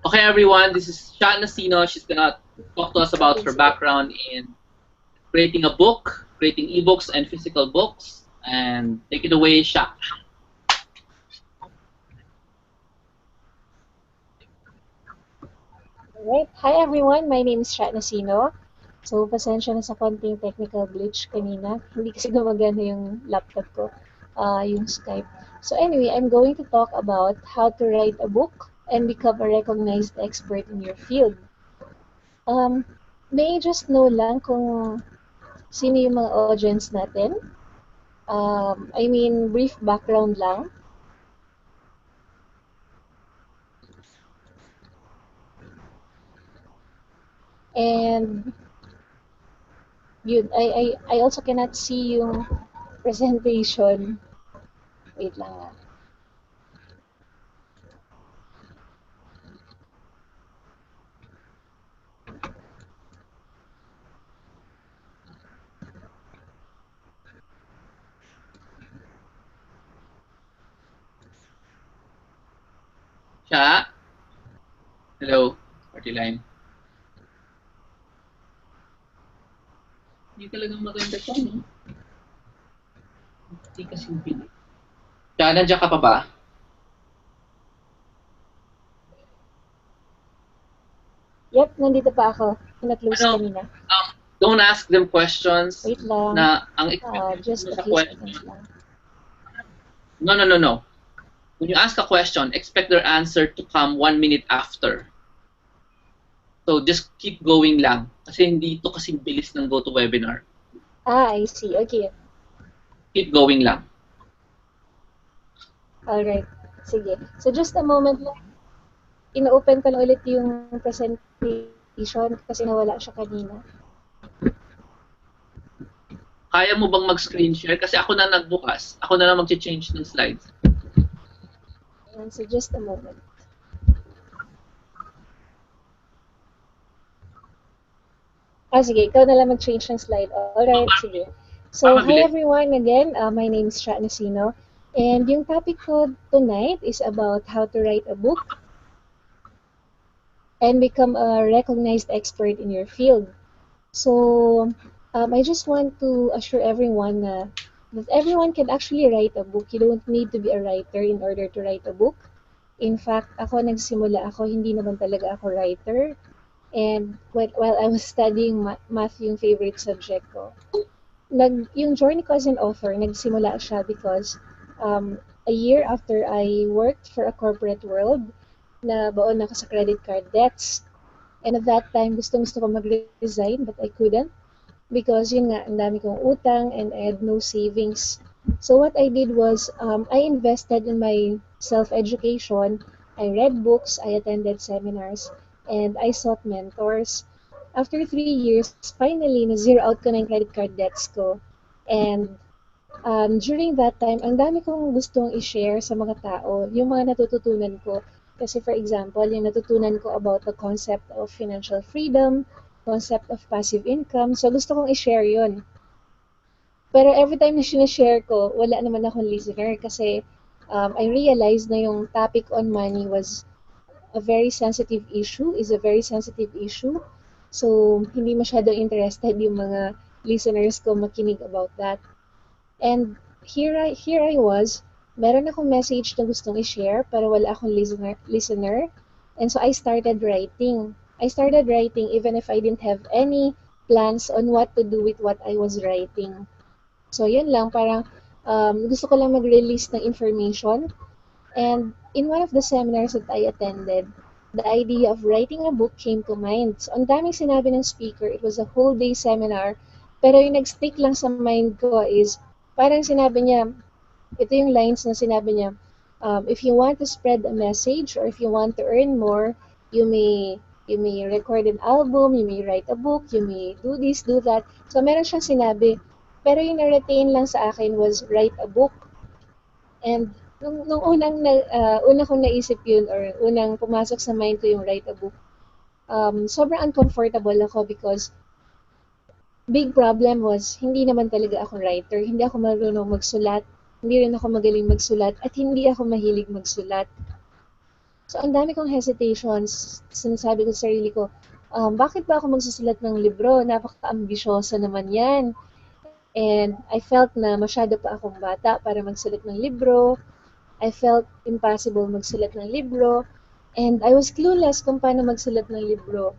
Okay, everyone, this is Nacino. She's gonna talk to us about her background in creating a book, creating ebooks and physical books. And take it away, Sha. Alright. Hi everyone, my name is Nacino. So, pasensya na sa konting technical glitch kanina. Hindi kasi gumagana yung laptop ko, yung Skype. So anyway, I'm going to talk about how to write a book and become a recognized expert in your field. Um, may I just know lang kung sino yung mga audience natin? I mean, brief background lang. And yun, I also cannot see yung presentation. Wait lang ah. Sha? Hello? Party line. Hindi talagang maganda siya, no? Hindi kasi pili. Sha, nandiyan ka pa ba? Yep, nandito pa ako. Na-close Ano? kanina. Don't ask them questions Wait lang. na ang expected Just mo a sa few question. seconds lang. No. When you ask a question, expect their answer to come 1 minute after. So just keep going lang. Kasi hindi ito kasing bilis ng GoToWebinar. I see. Okay. Keep going lang. Alright. Sige. So just a moment lang. Ina-open ko lang ulit yung presentation kasi nawala siya kanina. Kaya mo bang mag-screen share? Kasi ako na nagbukas. Ako na lang mag-change ng slides. And so just a moment. Sige. Ikaw na lang mag-change ng slide. Alright. Sige. So, hi everyone again. My name is Nacino. And yung topic ko tonight is about how to write a book and become a recognized expert in your field. So, I just want to assure everyone that everyone can actually write a book. You don't need to be a writer in order to write a book. In fact, ako nagsimula ako, hindi naman talaga ako writer. And while I was studying math yung favorite subject ko, yung journey ko as an author, nagsimula siya because a year after I worked for a corporate world, na baon ako sa credit card debts. And at that time, gustong-gusto ko mag-resign but I couldn't because yun nga, ang dami kong utang and I had no savings. So what I did was, I invested in my self-education. I read books, I attended seminars, and I sought mentors. After 3 years, finally, na-zero out ko na yung credit card debts ko. And during that time, ang dami kong gustong i-share sa mga tao, yung mga natututunan ko. Kasi for example, yung natutunan ko about the concept of financial freedom, concept of passive income. So gusto kong i-share yun. Pero every time na sinashare ko, wala naman akong listener kasi I realized na yung topic on money was a very sensitive issue, is a very sensitive issue. So, hindi masyadong interested yung mga listeners ko makinig about that. And here I was, meron akong message na gustong i-share pero wala akong listener. And so I started writing. I started writing even if I didn't have any plans on what to do with what I was writing. So yun lang, parang gusto ko lang mag-release ng information. And in one of the seminars that I attended, the idea of writing a book came to mind. So, ang daming sinabi ng speaker. It was a whole day seminar. Pero yung nag-stick lang sa mind ko is, parang sinabi niya, ito yung lines na sinabi niya, if you want to spread a message or if you want to earn more, you may record an album, you may write a book, you may do this, do that. So, meron siyang sinabi. Pero yung na-retain lang sa akin was write a book. And nung una kong naisip yun or unang pumasok sa mind ko yung write a book, sobrang uncomfortable ako because big problem was hindi naman talaga ako writer. Hindi ako marunong magsulat. Hindi rin ako magaling magsulat at hindi ako mahilig magsulat. So, ang dami kong hesitations. Sinasabi ko sa sarili ko, bakit ba ako magsusulat ng libro? Napaka-ambisyosa naman yan. And I felt na masyado pa akong bata para magsulat ng libro. I felt impossible magsulat ng libro. And I was clueless kung paano magsulat ng libro.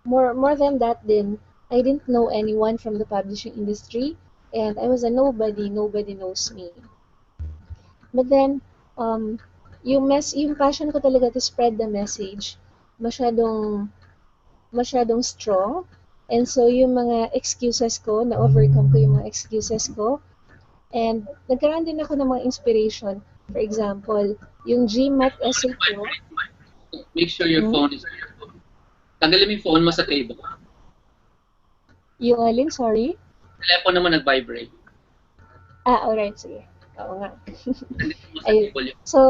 More than that din, I didn't know anyone from the publishing industry. And I was a nobody. Nobody knows me. But then, um, yung passion ko talaga to spread the message, masyadong, masyadong strong. And so, yung mga excuses ko, na-overcome ko yung mga excuses ko. And nagkaroon din ako ng mga inspiration. For example, yung GMAT essay ko, Make sure your hmm? phone is... Tanggalin mo yung phone mo sa table. Yung alin, sorry? Telepono mo nag-vibrate. Alright, sige. Oo nga. Tanggalin mo sa Ayun. table yung... So,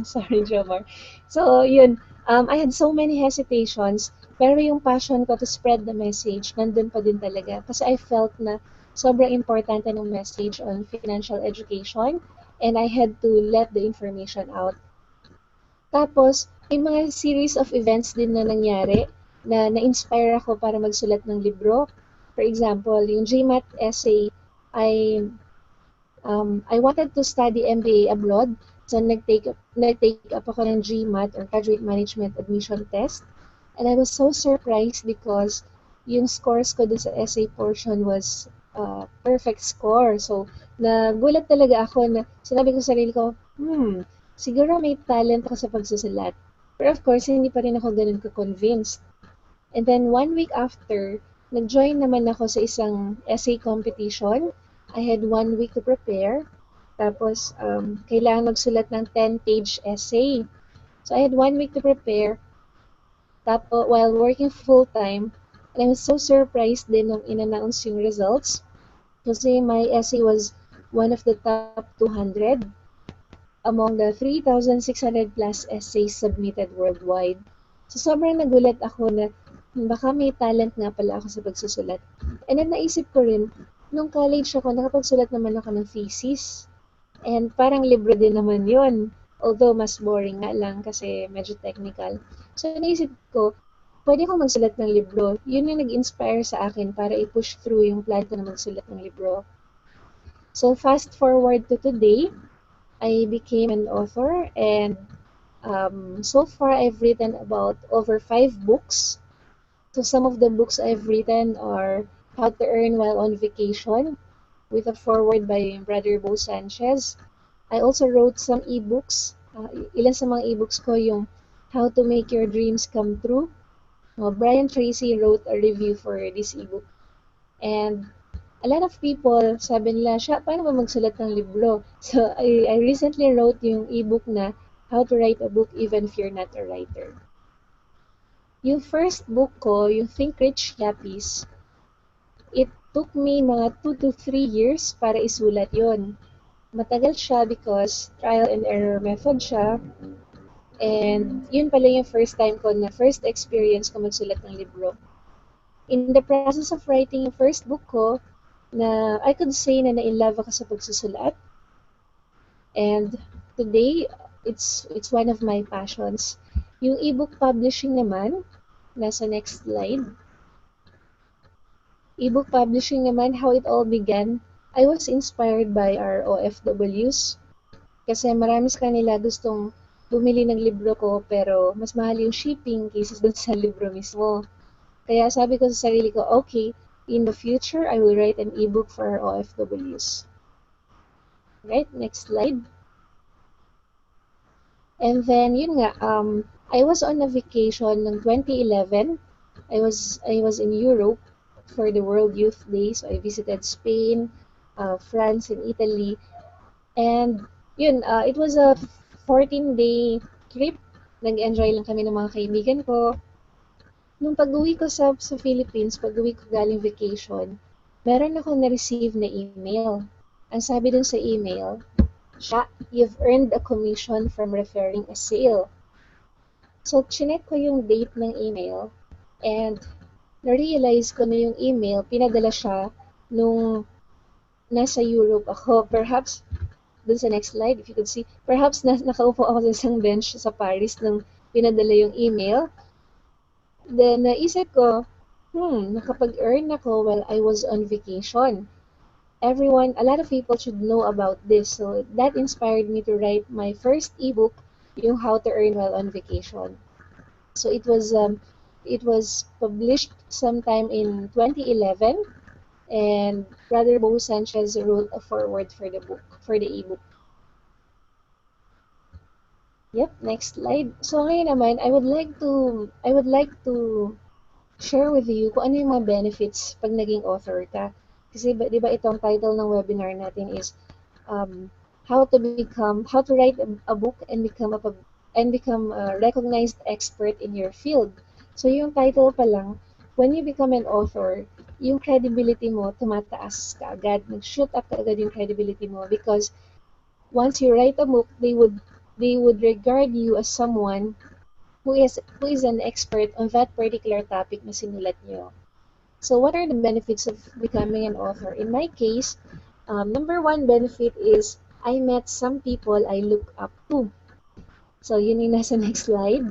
sorry, Jomar. So, yun. I had so many hesitations, pero yung passion ko to spread the message, nandun pa din talaga. Kasi I felt na sobrang importante ng message on financial education, and I had to let the information out. Tapos, may mga series of events din na nangyari na na-inspire ako para magsulat ng libro. For example, yung GMAT essay, I I wanted to study MBA abroad. So nag-take up ako ng GMAT or Graduate Management Admission Test. And I was so surprised because yung scores ko dun sa essay portion was perfect score. So nagulat talaga ako na sinabi ko sa sarili ko, siguro may talent ako sa pagsusulat. Pero of course, hindi pa rin ako ganun ka-convinced. And then 1 week after, nag-join naman ako sa isang essay competition. I had 1 week to prepare. Tapos, kailangan magsulat ng 10-page essay. So, I had 1 week to prepare. Tapos, while working full-time, and I was so surprised din nung in-announce yung results. Kasi my essay was one of the top 200 among the 3,600 plus essays submitted worldwide. So sobrang nagulat ako na baka may talent nga pala ako sa pagsusulat. And then naisip ko rin, nung college ako, nakapagsulat naman ako ng thesis. And parang libro din naman yun. Although mas boring nga lang kasi medyo technical. So naisip ko, pwede akong magsulat ng libro. Yun yung nag-inspire sa akin para i-push through yung plan ko na magsulat ng libro. So fast forward to today, I became an author, and so far I've written about over 5 books. So some of the books I've written are How to Earn While on Vacation, with a foreword by Brother Bo Sanchez. I also wrote some ebooks. Ilan sa mga ebooks ko yung How to Make Your Dreams Come True. Brian Tracy wrote a review for this ebook. And a lot of people, sabi nila, siya, paano ba magsulat ng libro? So, I recently wrote yung ebook na How to Write a Book Even If You're Not a Writer. Yung first book ko, yung Think Rich Yappies, it took me mga 2 to 3 years para isulat yon. Matagal siya because trial and error method siya. And yun pala yung first time ko na first experience ko magsulat ng libro. In the process of writing yung first book ko, na I could say na na-inlove ako sa pagsusulat. And today, it's one of my passions. Yung ebook publishing naman, nasa next slide. Ebook publishing naman, how it all began, I was inspired by our OFWs. Kasi marami sa kanila gustong bumili ng libro ko pero mas mahal yung shipping kaysa dun sa libro mismo. Kaya sabi ko sa sarili ko, okay, in the future, I will write an ebook for our OFWs. Right, next slide. And then, yun nga, I was on a vacation ng 2011. I was in Europe for the World Youth Day. So I visited Spain, France, and Italy. And yun, it was a 14-day trip. Nag-enjoy lang kami ng mga kaibigan ko. Nung pag-uwi ko sa Philippines, pag-uwi ko galing vacation, meron akong na-receive na email. Ang sabi dun sa email, you've earned a commission from referring a sale. So, chinek ko yung date ng email and na-realize ko na yung email, pinadala siya nung nasa Europe ako. Perhaps dun sa next slide, if you could see, perhaps nakaupo ako sa isang bench sa Paris nung pinadala yung email. Then, naisip ko, nakapag-earn ako while I was on vacation. A lot of people should know about this. So, that inspired me to write my first ebook, yung How to Earn While on Vacation. So, it was published sometime in 2011, and Brother Bo Sanchez wrote a foreword for the book, for the ebook. Yep, next slide. So ngayon naman, I would like to share with you kung ano yung mga benefits pag naging author ka. Kasi di ba itong title ng webinar natin is how to write a book and become a recognized expert in your field. So yung title pa lang, when you become an author, yung credibility mo tumataas ka agad, nag-shoot up ka agad yung credibility mo because once you write a book, they would regard you as someone who is an expert on that particular topic na sinulat niyo. So what are the benefits of becoming an author? In my case, number one benefit is I met some people I look up to. So yun yung nasa next slide.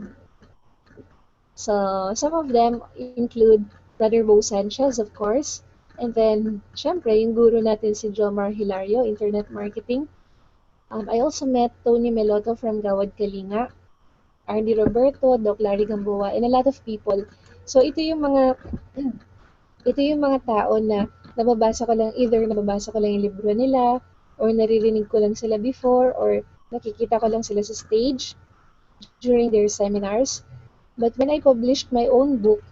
So some of them include Brother Bo Sanchez, of course. And then, syempre, yung guru natin si Jomar Hilario, Internet Marketing. I also met Tony Meloto from Gawad Kalinga, RD Roberto, Doc Larry Gamboa, and a lot of people. So ito yung mga tao na nababasa ko lang yung libro nila, or naririnig ko lang sila before, or nakikita ko lang sila sa stage during their seminars. But when I published my own book,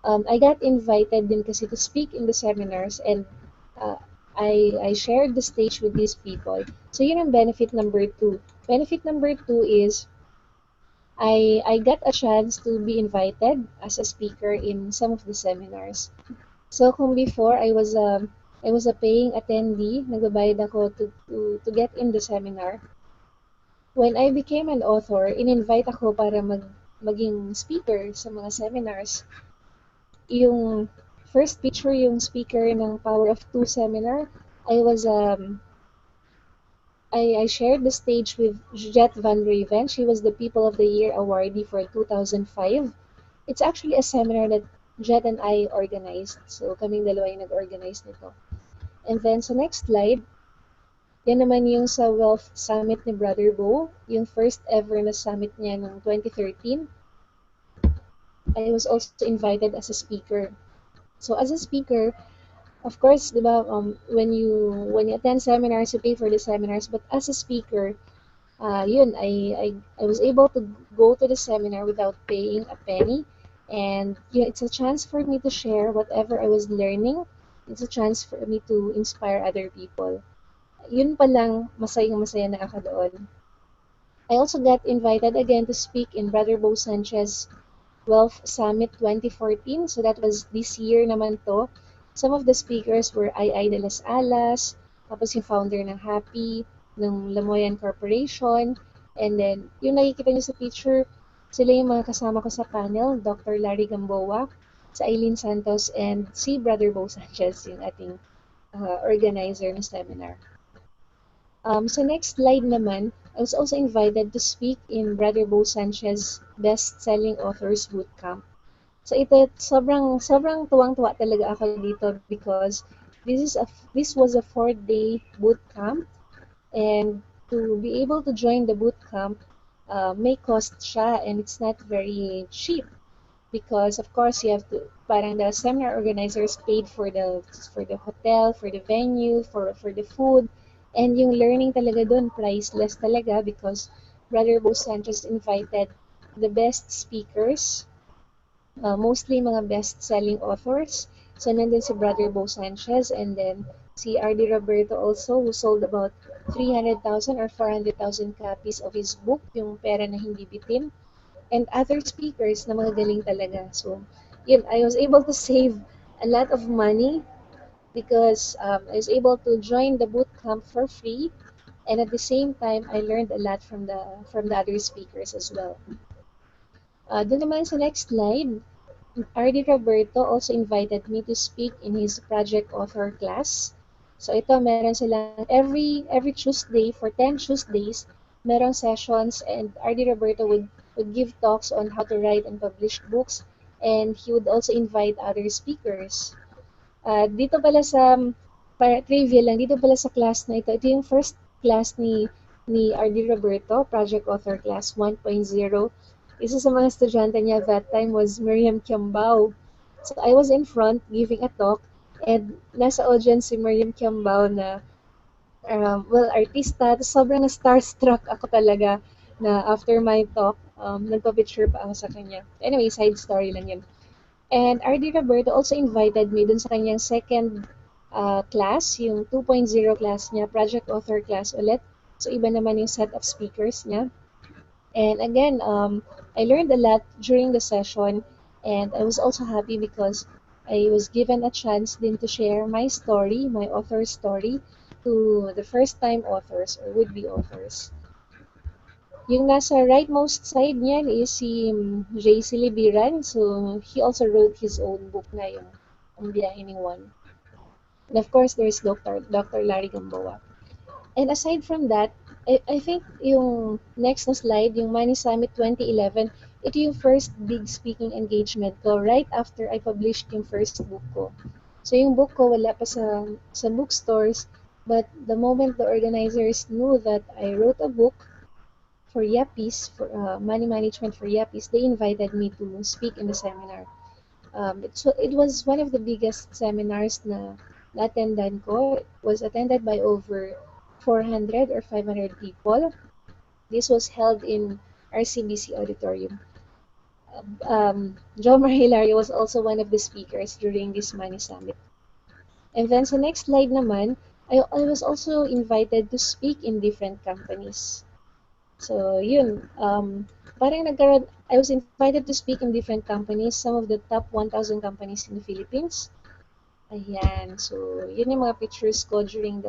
I got invited din kasi to speak in the seminars, and uh, I shared the stage with these people. So yun ang benefit number two. Benefit number two is I got a chance to be invited as a speaker in some of the seminars. So kung before I was a paying attendee, nagbabayad ako to get in the seminar. When I became an author, in-invite ako para maging speaker sa mga seminars. Yung first picture, yung speaker ng Power of Two seminar, I was I shared the stage with Jet Van Raven. She was the People of the Year awardee for 2005. It's actually a seminar that Jet and I organized. So kaming dalawa yung nag-organize nito. And then sa next slide, yan naman yung sa Wealth Summit ni Brother Bo, yung first ever na summit niya noong 2013. I was also invited as a speaker. So as a speaker, of course, di ba, when you attend seminars, you pay for the seminars, but as a speaker, I was able to go to the seminar without paying a penny. And it's a chance for me to share whatever I was learning. It's a chance for me to inspire other people. Yun pa lang, masaya na ako doon. I also got invited again to speak in Brother Bo Sanchez Wealth Summit 2014. So that was this year naman to. Some of the speakers were Ai de las Alas, tapos yung founder ng Happy, ng Lamoyan Corporation, and then yung nakikita nyo sa picture, sila yung mga kasama ko sa panel, Dr. Larry Gamboa, si Eileen Santos, and si Brother Bo Sanchez, yung ating organizer ng seminar. Sa next slide naman, I was also invited to speak in Brother Bo Sanchez Best-Selling Authors Bootcamp. So ito, sobrang tuwang-tuwa talaga ako dito because this was a 4-day boot camp, and to be able to join the boot camp may cost siya, and it's not very cheap because of course you have to, parang the seminar organizers paid for the hotel, for the venue, for the food, and yung learning talaga doon priceless talaga because Brother Bo Sanchez invited the best speakers, mostly mga best-selling authors. So, nandun si Brother Bo Sanchez, and then si R.D. Roberto also, who sold about 300,000 or 400,000 copies of his book, yung Pera na Hindi Bitin, and other speakers na mga galing talaga. So, yun, I was able to save a lot of money because I was able to join the boot camp for free, and at the same time, I learned a lot from the other speakers as well. Doon naman sa next slide, R.D. Roberto also invited me to speak in his project author class. So ito, meron silang every Tuesday for 10 Tuesdays, merong sessions and RD Roberto would give talks on how to write and publish books, and he would also invite other speakers. Dito pala sa para trivia lang, dito pala sa class na ito yung first class ni RD Roberto, Project Author Class 1.0. Isa sa mga estudyante niya that time was Miriam Kiambao. So I was in front giving a talk, and nasa audience si Miriam Kiambao na well, artista. Tapos sobrang na-starstruck ako talaga na after my talk, nagpa-picture pa ako sa kanya. Anyway, side story lang yun. And RD Roberto also invited me dun sa kanyang second class, yung 2.0 class niya, project author class ulit. So, iba naman yung set of speakers niya. And again, I learned a lot during the session, and I was also happy because I was given a chance din to share my story, my author story, to the first-time authors or would-be authors. Yung nasa rightmost side niyan is si JC Libiran. So, he also wrote his own book na yung Ang Biyahe ni Juan. And of course, there's Dr. Larry Gamboa. And aside from that, I think yung next na slide, yung Money Summit 2011, ito yung first big speaking engagement ko right after I published yung first book ko. So yung book ko wala pa sa bookstores, but the moment the organizers knew that I wrote a book for Yappies, for money management for Yappies, they invited me to speak in the seminar. It was one of the biggest seminars na attendan ko. It was attended by over 400 or 500 people. This was held in RCBC Auditorium. Jomar Hilario was also one of the speakers during this Money Summit. And then sa next slide naman, I was also invited to speak in different companies. So, yun. Parang nagkaroon, I was invited to speak in different companies, some of the top 1,000 companies in the Philippines. Ayan. So, yun yung mga pictures ko during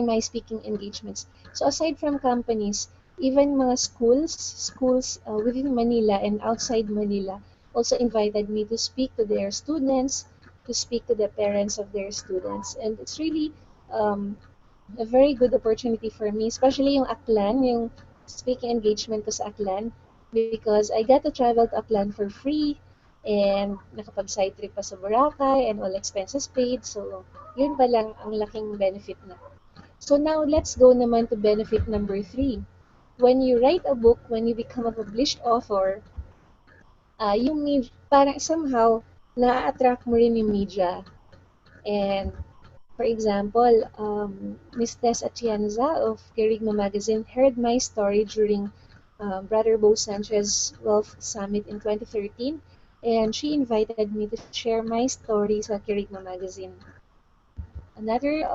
my speaking engagements. So, aside from companies, even mga schools within Manila and outside Manila also invited me to speak to their students, to speak to the parents of their students. And it's really um, a very good opportunity for me, especially yung Aklan, yung speaking engagement ko sa Aklan, because I got to travel to Aklan for free and nakapag-side trip pa sa Boracay and all expenses paid. So, yun pa lang ang laking benefit na. So now, let's go naman to benefit number 3. When you write a book, when you become a published author, parang somehow, na-attract mo rin yung media. And for example, Miss Tess Atienza of Kerigma Magazine heard my story during Brother Bo Sanchez Wealth Summit in 2013, and she invited me to share my story sa Kerigma Magazine. Another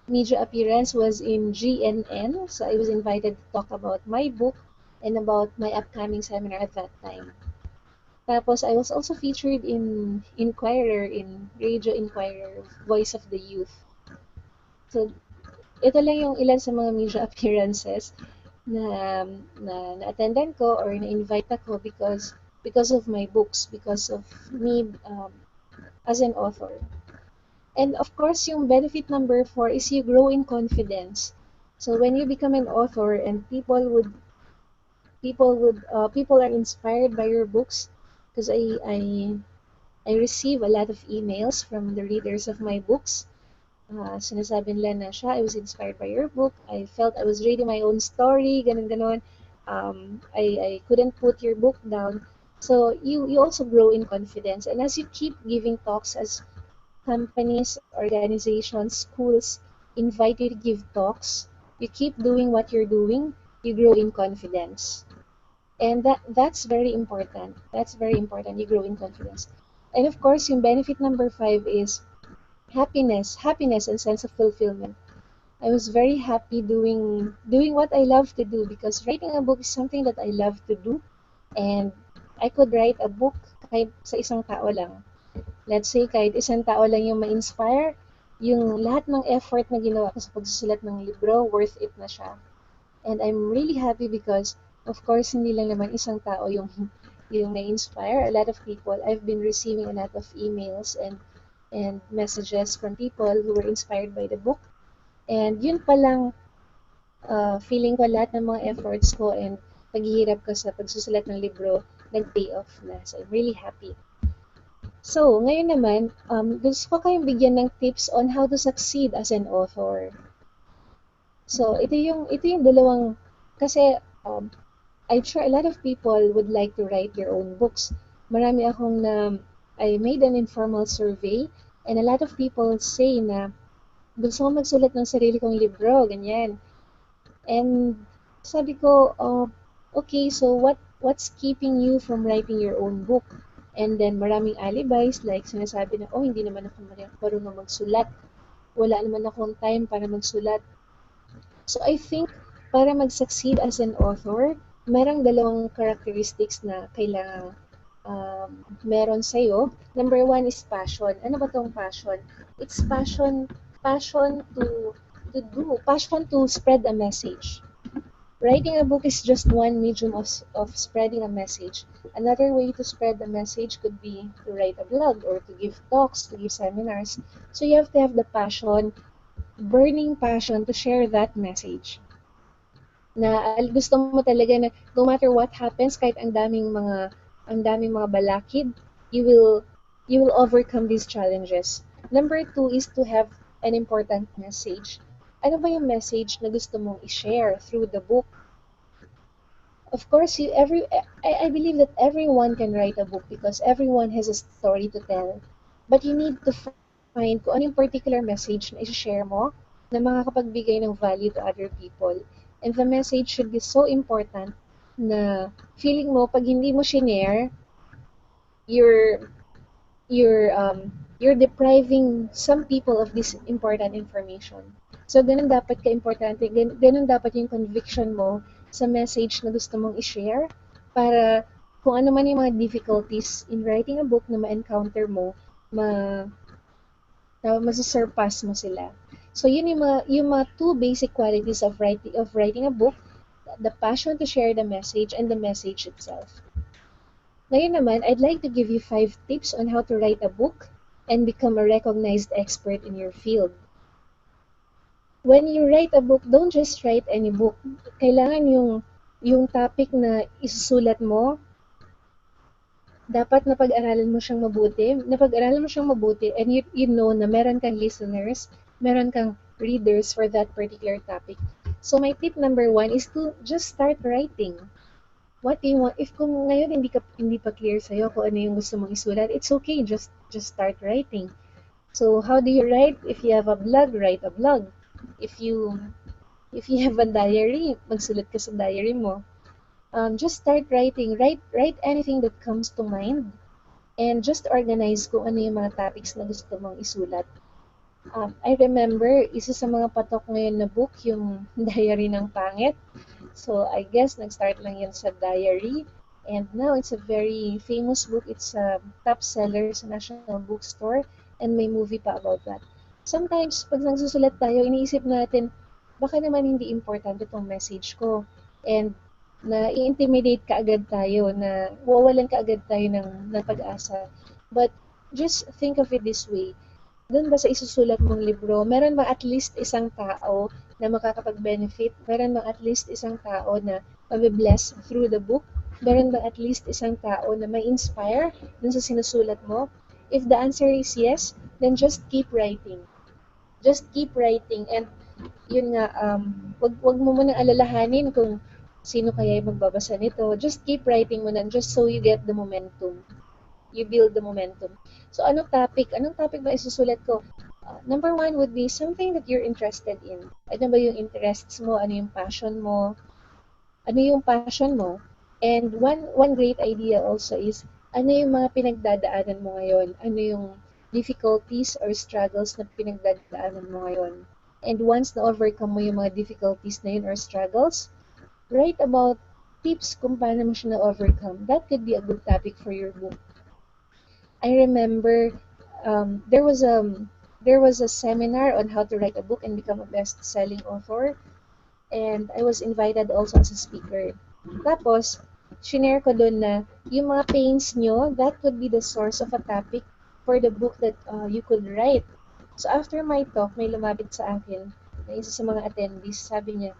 media appearance was in GNN, so I was invited to talk about my book and about my upcoming seminar at that time. Tapos, I was also featured in Inquirer, in Radio Inquirer, Voice of the Youth. So, ito lang yung ilan sa mga media appearances na-attendan ko or na-invite ako because of my books, because of me as an author. And of course, yung benefit number 4 is you grow in confidence. So when you become an author and people are inspired by your books, because I receive a lot of emails from the readers of my books. Sinasabi nila na siya, I was inspired by your book. I felt I was reading my own story, ganun ganon. I couldn't put your book down. So you also grow in confidence. And as you keep giving talks, as companies, organizations, schools invite you to give talks, you keep doing what you're doing, you grow in confidence. And that's very important. That's very important. You grow in confidence. And of course, yung benefit number 5 is happiness and sense of fulfillment. I was very happy doing what I love to do, because writing a book is something that I love to do, and I could write a book kahit sa isang tao lang. Let's say kahit isang tao lang yung ma-inspire, yung lahat ng effort na ginawa ko sa pagsusulat ng libro, worth it na siya. And I'm really happy because, of course, hindi lang naman isang tao yung na-inspire. A lot of people. I've been receiving a lot of emails and and messages from people who were inspired by the book. And yun palang feeling ko lahat ng mga efforts ko and paghihirap ko sa pagsusulat ng libro nag-pay off na. So, I'm really happy. So, ngayon naman, gusto ko kayong bigyan ng tips on how to succeed as an author. So, ito yung dalawang, kasi I'm sure a lot of people would like to write their own books. Marami akong I made an informal survey and a lot of people say na gusto ko magsulat ng sarili kong libro, ganyan. And sabi ko, okay, so what's keeping you from writing your own book? And then maraming alibis like sinasabi na, oh, hindi naman ako marunong magsulat. Wala naman akong time para magsulat. So I think para mag-succeed as an author, merong dalawang characteristics na kailangan meron sa'yo. Number one is passion. Ano ba tong passion? It's passion passion to spread a message. Writing a book is just one medium of spreading a message. Another way to spread the message could be to write a blog or to give talks, to give seminars. So you have to have the passion, burning passion to share that message. Na gusto mo talaga na no matter what happens, kahit ang daming mga balakid, you will you will overcome these challenges. Number two is to have an important message. Ano ba yung message na gusto mong i-share through the book? Of course, I believe that everyone can write a book because everyone has a story to tell. But you need to find kung ano yung particular message na i-share mo na makakapagbigay ng value to other people. And the message should be so important na feeling mo pag hindi mo shinare, you're you're depriving some people of this important information. So, ganun dapat ka-importante, ganun dapat yung conviction mo sa message na gusto mong i-share para kung ano man yung mga difficulties in writing a book na ma-encounter mo, masusurpass mo sila. So, yun yung mga two basic qualities of writing a book, the passion to share the message and the message itself. Ngayon naman, I'd like to give you 5 tips on how to write a book and become a recognized expert in your field. When you write a book, don't just write any book. Kailangan yung topic na isusulat mo, dapat napag-aralan mo siyang mabuti and you know na meron kang listeners, meron kang readers for that particular topic. So my tip number 1 is to just start writing. What do you want? If kung ngayon hindi pa clear sa'yo kung ano yung gusto mong isulat, it's okay, just start writing. So how do you write? If you have a blog, write a blog. If you have a diary, magsulat ka sa diary mo. Just start writing. Write anything that comes to mind and just organize kung ano yung mga topics na gusto mong isulat. I remember, isa sa mga patok ngayon na book, yung Diary ng Pangit. So, I guess, nag-start lang yan sa diary. And now, it's a very famous book. It's a top seller sa National Bookstore. And may movie pa about that. Sometimes, pag nagsusulat tayo, iniisip natin, baka naman hindi importante itong message ko. And na-intimidate ka agad tayo, na wawalan ka agad tayo ng pag-asa. But just think of it this way. Doon ba sa isusulat mong libro, meron ba at least isang tao na makakapag-benefit? Meron ba at least isang tao na mabibless through the book? Meron ba at least isang tao na may inspire dun sa sinusulat mo? If the answer is yes, then just keep writing. Just keep writing. And yun nga, wag mo munang alalahanin kung sino kaya yung magbabasa nito. Just keep writing mo na just so you get the momentum. You build the momentum. So, anong topic? Anong topic ba isusulat ko? Number 1 would be something that you're interested in. Ano ba yung interests mo? Ano yung passion mo? Ano yung passion mo? And one great idea also is, ano yung mga pinagdadaanan mo ngayon? Ano yung difficulties or struggles na pinagdadaanan mo ngayon? And once na-overcome mo yung mga difficulties na yun or struggles, write about tips kung paano mo siya na-overcome. That could be a good topic for your book. I remember there was a seminar on how to write a book and become a best-selling author, and I was invited also as a speaker. Tapos, shinare ko doon na yung mga pains nyo, that could be the source of a topic for the book that you could write. So after my talk, may lumapit sa akin na isa sa mga attendees, sabi niya,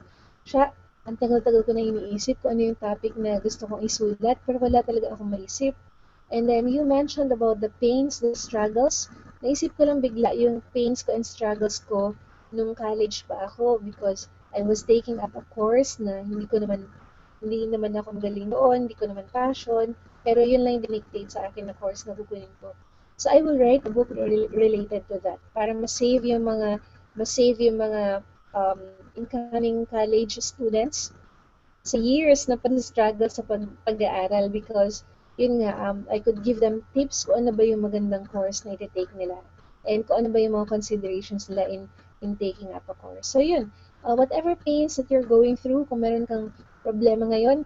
siya, ang tagal-tagal ko na iniisip kung ano yung topic na gusto kong isulat, pero wala talaga akong maisip. And then you mentioned about the pains, the struggles. Naisip ko lang bigla yung pains ko and struggles ko nung college pa ako because I was taking up a course na hindi naman ako magaling doon, hindi ko naman passion, pero yun lang yung dinictate sa akin na course na kukunin ko. So I will write a book related to that para ma-save yung mga um, incoming college students sa years na pag-struggle sa pag-aaral because yun nga, I could give them tips kung ano ba yung magandang course na iti-take nila and kung ano ba yung mga considerations nila in taking up a course. So yun, whatever pains that you're going through, kung meron kang problema ngayon,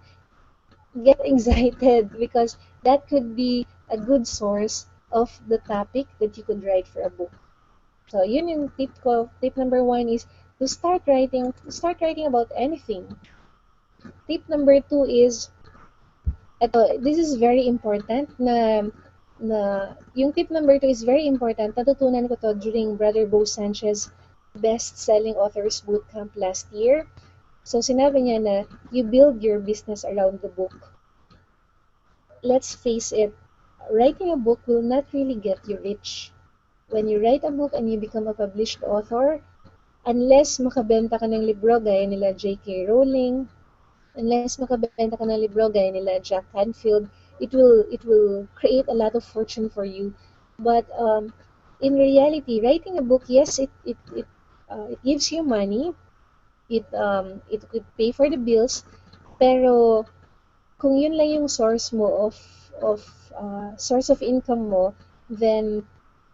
get excited because that could be a good source of the topic that you could write for a book. So yun yung tip ko. Tip number one is to start writing about anything. Tip number two is, this is very important yung tip number two is very important. Natutunan ko to during Brother Bo Sanchez best-selling authors bootcamp last year. So sinabi niya na you build your business around the book. Let's face it, writing a book will not really get you rich. When you write a book and you become a published author, unless makabenta ka ng libro gaya nila J.K. Rowling, unless makabenta ka ng libro gaya nila Jack Canfield, it will create a lot of fortune for you. But in reality, writing a book, yes, it gives you money. It could pay for the bills, pero kung yun lang yung source of income mo, then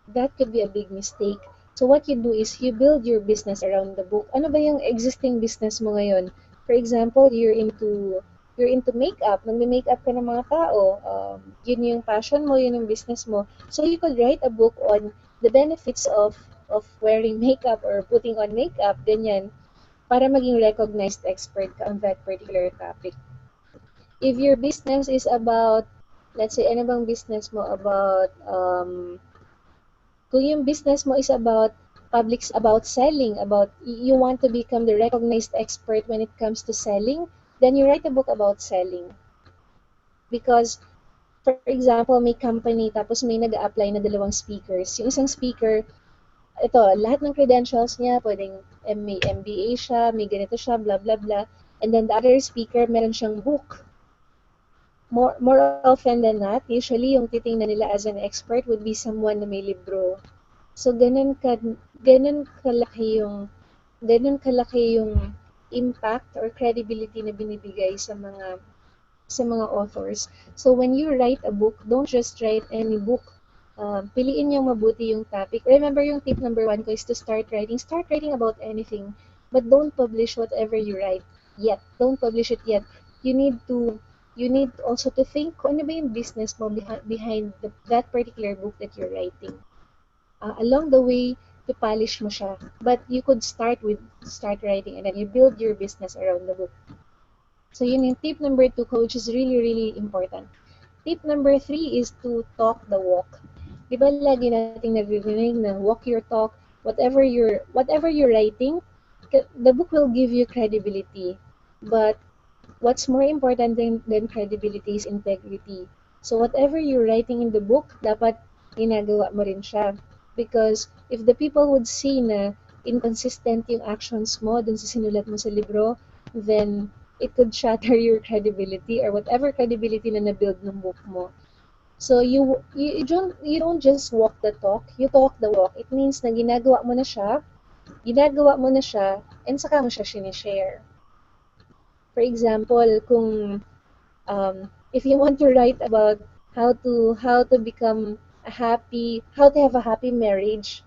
that could be a big mistake. So what you do is you build your business around the book. Ano ba yung existing business mo ngayon? For example, you're into makeup. Nagme-makeup ka ng mga tao. Yun yung passion mo, yun yung business mo. So you could write a book on the benefits of wearing makeup or putting on makeup, ganyan, para maging recognized expert ka on that particular topic. If your business is about, let's say, ano bang business mo about, kung yung business mo is about selling, you want to become the recognized expert when it comes to selling, then you write a book about selling. Because, for example, may company, tapos may nag-a-apply na dalawang speakers. Yung isang speaker, ito, lahat ng credentials niya, pwedeng may MBA siya, may ganito siya, blah, blah, blah. And then the other speaker, meron siyang book. More often than not, usually yung titingnan nila as an expert would be someone na may libro. So ganun kalaki yung impact or credibility na binibigay sa mga authors. So when you write a book, don't just write any book. Piliin niyo mabuti yung topic. Remember yung tip number one ko is to start writing. Start writing about anything, but don't publish whatever you write yet. Don't publish it yet. You need to you need also to think kung ano ba yung business mo behind that particular book that you're writing. Along the way, to polish mo siya. But you could start writing and then you build your business around the book. So yun yung tip number two ko, which is really, really important. Tip number three is to talk the walk. Di ba lagi nating naririnig na walk your talk, whatever you're writing, the book will give you credibility. But what's more important than credibility is integrity. So whatever you're writing in the book, dapat ginagawa mo rin siya. Because if the people would see na inconsistent yung actions mo dun sa sinulat mo sa libro, then it could shatter your credibility or whatever credibility na na-build ng book mo. So you don't just walk the talk, you talk the walk. It means na ginagawa mo na siya, and saka mo siya sinishare. For example, if you want to write about how to have a happy marriage,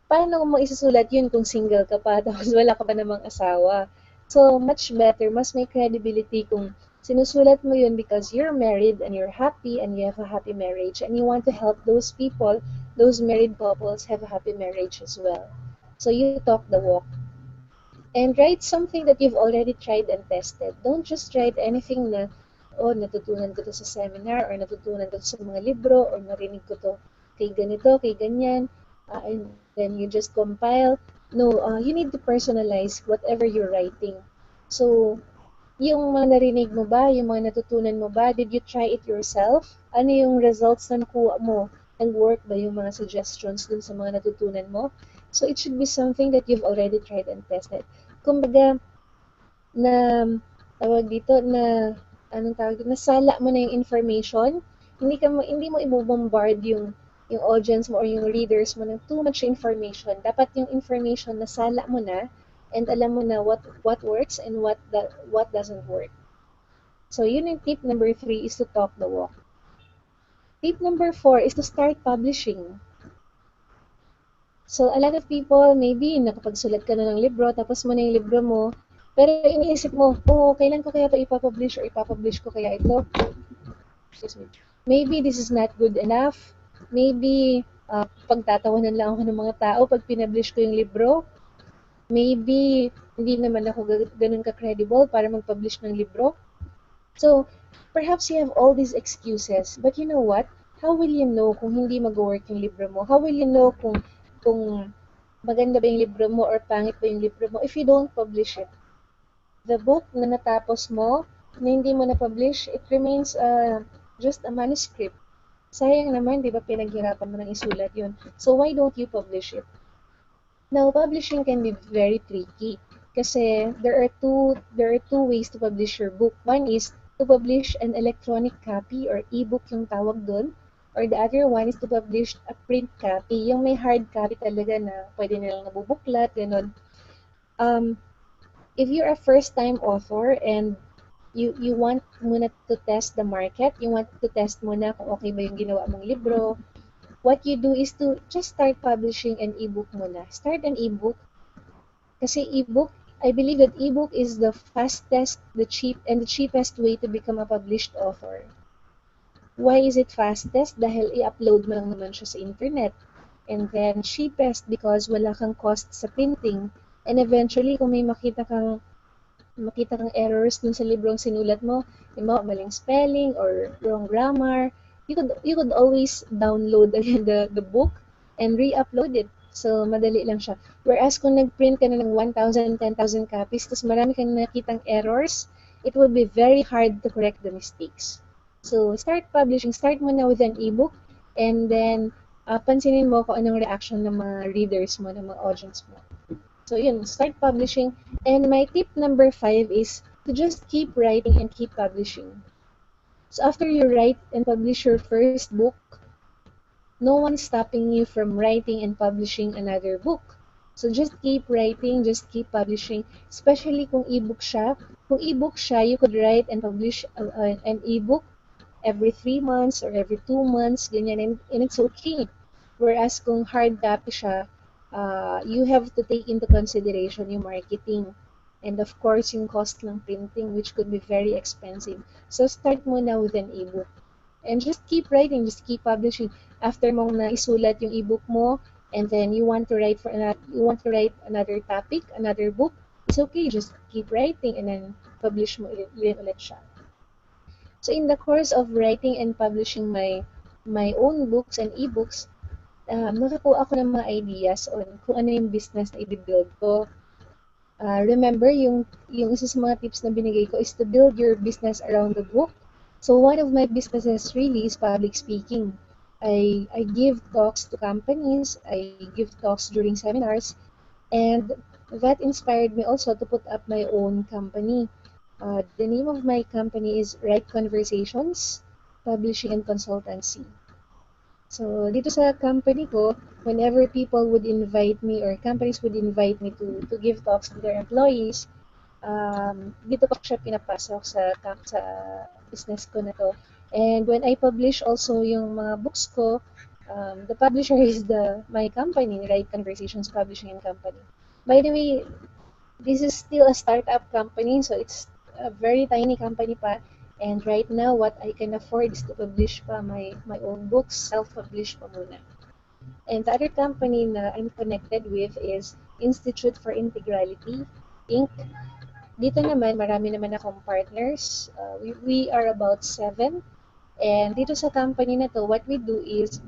paano mo isusulat yun kung single ka pa tapos wala ka pa namang asawa? So much better, mas may credibility kung sinusulat mo yun because you're married and you're happy and you have a happy marriage and you want to help those people, those married couples have a happy marriage as well. So you talk the walk. And write something that you've already tried and tested. Don't just write anything na, oh, natutunan ko to sa seminar or natutunan ko to sa mga libro or narinig ko to kay ganito, kay ganyan, and then you just compile. No, you need to personalize whatever you're writing. So, yung mga narinig mo ba, yung mga natutunan mo ba, did you try it yourself? Ano yung results na nakuha mo? Nag-work ba yung mga suggestions dun sa mga natutunan mo? So, it should be something that you've already tried and tested. Kumbaga, na tawag dito na anong tawag dito, nasala mo na yung information, hindi mo ibo-bombard yung audience mo or yung readers mo ng too much information. Dapat yung information nasala mo na and alam mo na what works and what doesn't work. So yun yung tip number 3 is to talk the walk. Tip number 4 is to start publishing. So, a lot of people, maybe, nakapagsulat ka na ng libro, tapos mo na yung libro mo, pero iniisip mo, oh, kailan ko kaya ito ipapublish or ipapublish ko kaya ito? Excuse me. Maybe this is not good enough. Maybe, pagtatawanan lang ako ng mga tao pag pinublish ko yung libro. Maybe, hindi naman ako ganun ka-credible para mag-publish ng libro. So, perhaps you have all these excuses, but you know what? How will you know kung hindi mag-work yung libro mo? How will you know kung maganda ba yung libro mo or pangit ba yung libro mo if you don't publish it? The book na natapos mo, na hindi mo na-publish, it remains just a manuscript. Sayang naman, di ba, pinaghirapan mo nang isulat yun. So, why don't you publish it? Now, publishing can be very tricky kasi there are two ways to publish your book. One is to publish an electronic copy or ebook yung tawag doon, or the other one is to publish a print copy, yung may hard copy talaga na pwede nilang nabubuklat, ganun. Um, if you're a first-time author and you want muna to test the market, you want to test muna kung okay ba yung ginawa mong libro, what you do is to just start publishing an ebook muna. Start an ebook. Kasi ebook, I believe that ebook is the fastest, the cheapest way to become a published author. Why is it fastest? Dahil i-upload mo lang naman siya sa internet. And then cheapest because wala kang cost sa printing. And eventually, kung may makita kang errors dun sa librong sinulat mo, maling spelling or wrong grammar, you could always download again the book and re-upload it. So, madali lang siya. Whereas kung nag-print ka na ng 1,000, 10,000 copies, tapos marami kang nakitang errors, it will be very hard to correct the mistakes. So, start publishing. Start mo na with an ebook and then pansinin mo kung anong reaction ng mga readers mo, ng mga audience mo. So, yun, start publishing. And my tip number 5 is to just keep writing and keep publishing. So, after you write and publish your first book, no one's stopping you from writing and publishing another book. So, just keep writing, just keep publishing, especially kung ebook siya. Kung ebook siya, you could write and publish an ebook every 3 months or every 2 months, ganyan, and it's okay. Whereas kung hard copy siya, you have to take into consideration yung marketing and of course yung cost ng printing, which could be very expensive. So start muna with an ebook and just keep writing, just keep publishing. After mong naisulat yung ebook mo and then you want to write another topic, another book, it's okay, just keep writing and then publish mo ulit siya. So in the course of writing and publishing my own books and ebooks, nakakuha ako ng mga ideas on kung ano yung business na i-build ko. Remember, yung isa sa mga tips na binigay ko is to build your business around the book. So one of my businesses really is public speaking. I give talks to companies, I give talks during seminars, and that inspired me also to put up my own company. The name of my company is Right Conversations, Publishing and Consultancy. So, dito sa company ko, whenever people would invite me or companies would invite me to give talks to their employees, dito ko siya pinapasok sa business ko na to. And when I publish also yung mga books ko, the publisher is my company, Right Conversations Publishing and Company. By the way, this is still a startup company, so it's a very tiny company pa. And right now, what I can afford is to publish pa my own books, self-publish pa muna. And the other company na I'm connected with is Institute for Integrality, Inc. Dito naman, marami naman akong partners. We are about 7. And dito sa company na to, what we do is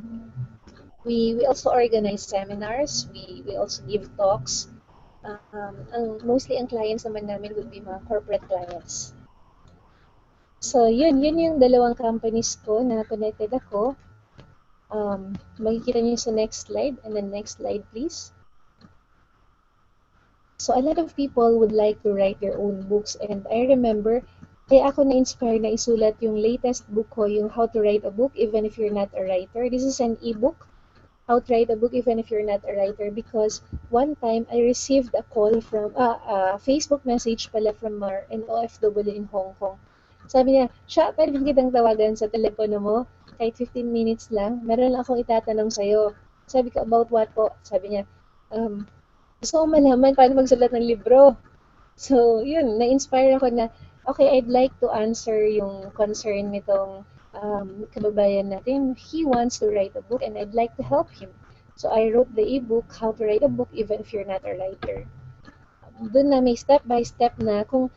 We also organize seminars, we also give talks. Mostly ang clients naman namin would be mga corporate clients. So, yun yung dalawang companies ko na connected ako. Makikita niyo sa next slide, and then next slide please. So a lot of people would like to write their own books, and I remember kaya ako na-inspire na isulat yung latest book ko, yung How to Write a Book Even If You're Not a Writer. This is an ebook, How to Write a Book Even If You're Not a Writer, because one time I received a call from, a Facebook message pala from an OFW in Hong Kong. Sabi niya, siya, pwede ba kitang tawagan sa telepono mo? Kahit 15 minutes lang, meron lang akong itatanong sa'yo. Sabi ko, about what po? Sabi niya, gusto ko malaman paano magsulat ng libro. So, yun, na-inspire ako na, okay, I'd like to answer yung concern nitong kababayan natin. He wants to write a book and I'd like to help him. So, I wrote the ebook, How to Write a Book Even If You're Not a Writer. Doon na may step by step na kung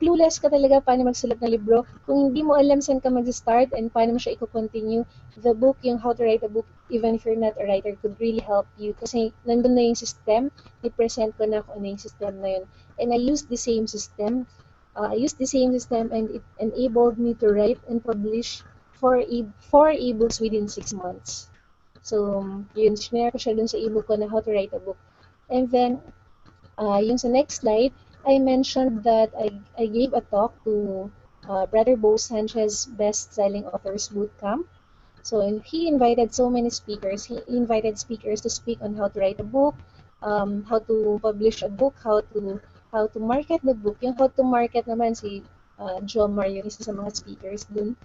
clueless ka talaga paano magsulat ng libro, kung hindi mo alam saan ka mag-start and paano mo siya i-continue, the book, yung How to Write a Book Even If You're Not a Writer could really help you kasi nandun na yung system, i-present ko na kung ano yung system na yun. And I used the same system. I used the same system and it enabled me to write and publish four ebooks within 6 months. So, yun, share ko siya dun sa ebook ko na How to Write a Book. And then, yung sa next slide, I mentioned that I gave a talk to Brother Bo Sanchez Best-Selling Authors Bootcamp. So he invited so many speakers. He invited speakers to speak on how to write a book, how to publish a book, how to market the book. Yung how to market naman si Jomar, yung isa sa mga speakers dun.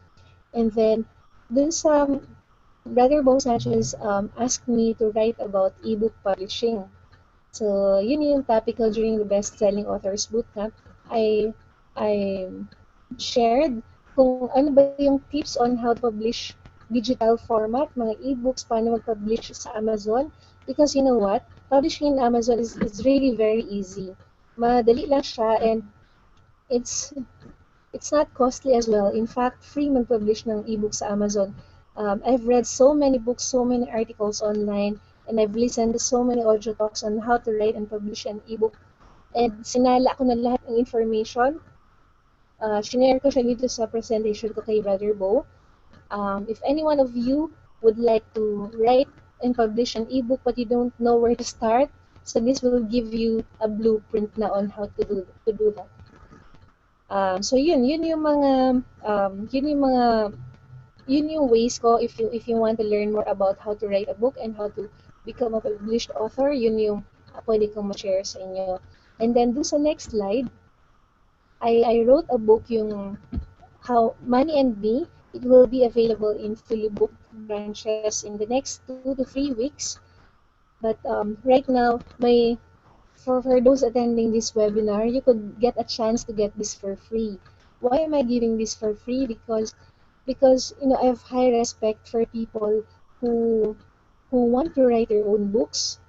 And then, dun sa Brother Bo Sanchez asked me to write about ebook publishing. So, yun yung topic ko during the Best-Selling Authors Bootcamp. I shared kung ano ba yung tips on how to publish digital format, mga ebooks, paano mag-publish sa Amazon. Because you know what? Publishing in Amazon is really very easy. Madali lang siya and it's it's not costly as well. In fact, free mag-publish ng ebook sa Amazon. I've read so many books, so many articles online, and I've listened to so many audio talks on how to write and publish an ebook. And sinala ko na lahat ng information. Shinare ko siya dito sa presentation ko kay Brother Bo. If any one of you would like to write and publish an ebook but you don't know where to start, so this will give you a blueprint na on how to do that. So yun yung mga yun yung ways ko if you want to learn more about how to write a book and how to become a published author, yun yung pwede kong ma-share sa inyo. And then do sa next slide, I wrote a book yung How Money and Me. It will be available in fully booked branches in the next 2 to 3 weeks. But right now, for those attending this webinar, you could get a chance to get this for free. Why am I giving this for free? Because I have high respect for people who want to write their own books,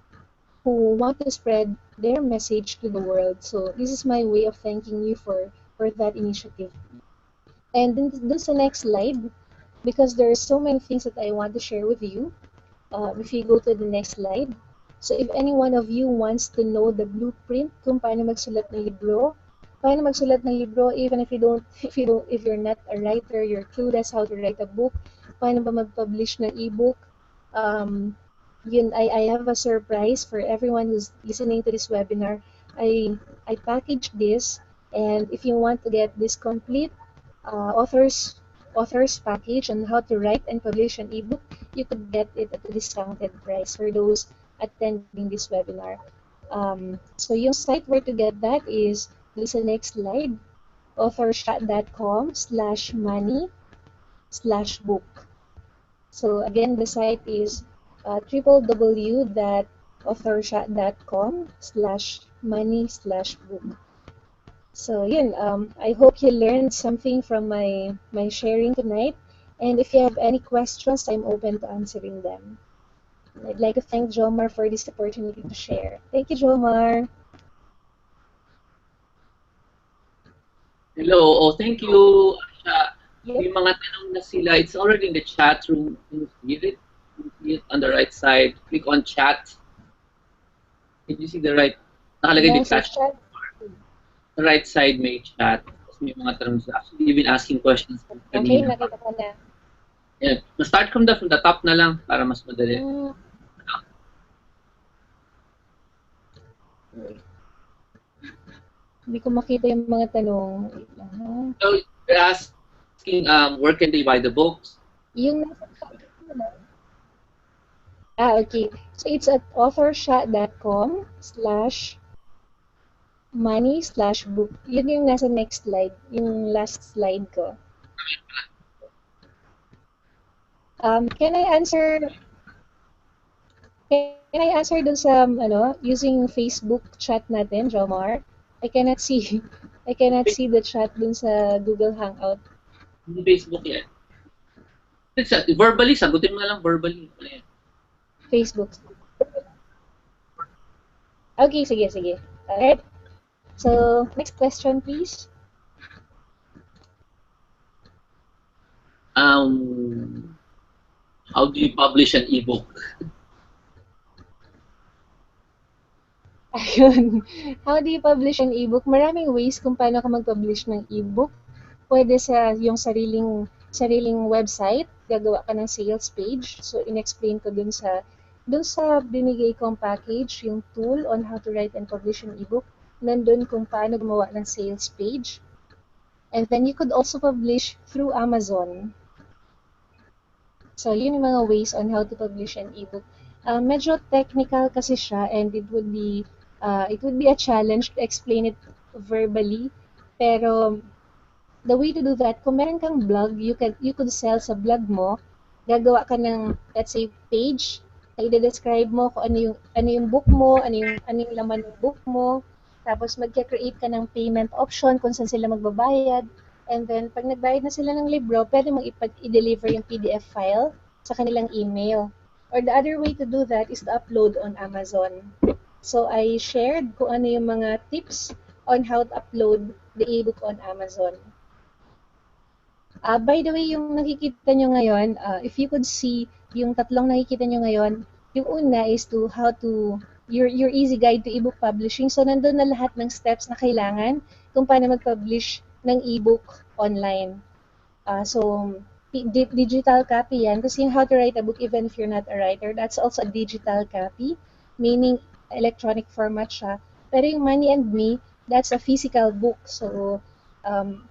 who want to spread their message to the world. So this is my way of thanking you for that initiative. And then this the next slide, because there are so many things that I want to share with you. If you go to the next slide. So if any one of you wants to know the blueprint kung paano magsulat ng libro, even if you're not a writer, you're clueless how to write a book, paano ba mag-publish ng ebook, I have a surprise for everyone who's listening to this webinar. I packaged this, and if you want to get this complete authors package on how to write and publish an ebook, you could get it at a discounted price for those attending this webinar. So yung site where to get that is this next slide, authorshot.com/money/book. So again, the site is www.authorshot.com/money/book. So yun, I hope you learned something from my sharing tonight. And if you have any questions, I'm open to answering them. I'd like to thank Jomar for this opportunity to share. Thank you, Jomar. Hello. Oh, thank you, Asha. Yep. May mga tanong na sila. It's already in the chat room. Can you read it? You see it on the right side. Click on chat. Can you see the right? Nakalagay Yeah, so detached. chat. The right side may chat. Tapos may mga tanong. Actually, you've been asking questions Okay, kanina. nakita ko na. Yeah. Start from the top na lang para mas madali. Hmm, wait. Hindi ko makita yung mga tanong. Wait lang, ha? So you're asking, where can they buy the books? Yung nasa topic mo na. Okay. So it's at authorshot.com/money/book. Yun yung nasa next slide, yung last slide ko. Can I answer dun sa using Facebook chat natin, Jomar? I cannot see I cannot see the chat dun sa Google Hangout. Hindi Facebook yan. Verbally, sagutin mo na lang verbally. Ano yan? Facebook. Okay, sige, sige. Alright. So, next question, please. How do you publish an ebook? Ayun. How do you publish an ebook? Maraming ways kung paano ka mag-publish ng ebook. Pwede sa yung sariling website, gagawa ka ng sales page. So, in-explain ko dun sa binigay kong package, yung tool on how to write and publish an ebook. Nandun kung paano gumawa ng sales page. And then you could also publish through Amazon. So, yun yung mga ways on how to publish an ebook. Medyo technical kasi siya and it would be a challenge to explain it verbally. Pero the way to do that, kung meron kang blog, you could sell sa blog mo, gagawa ka ng, let's say, page, na i-describe mo kung ano yung book mo, ano yung laman ng book mo, tapos magka-create ka ng payment option kung saan sila magbabayad, and then pag nagbayad na sila ng libro, pwede mong i-deliver yung PDF file sa kanilang email. Or the other way to do that is to upload on Amazon. So I shared kung ano yung mga tips on how to upload the ebook on Amazon. By the way, yung nakikita nyo ngayon, if you could see yung tatlong nakikita nyo ngayon, yung una is your easy guide to ebook publishing. So, nandun na lahat ng steps na kailangan kung paano mag-publish ng ebook online. So, digital copy yan. Kasi yung how to write a book even if you're not a writer, that's also a digital copy, meaning electronic format siya. Pero yung Money and Me, that's a physical book. So, um,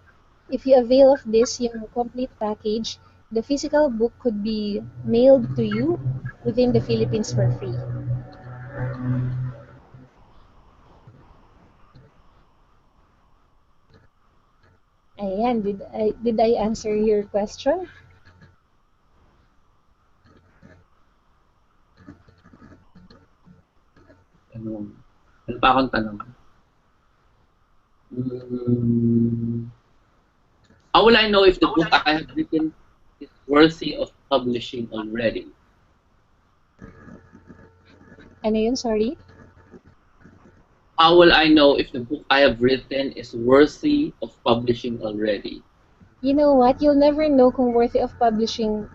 if you avail of this, yung complete package, the physical book could be mailed to you within the Philippines for free. Ayan, did I answer your question? Ano pa akong tanong? How will I know if the book I have written is worthy of publishing already? Ano yun, sorry? How will I know if the book I have written is worthy of publishing already? You know what? You'll never know kung worthy of publishing,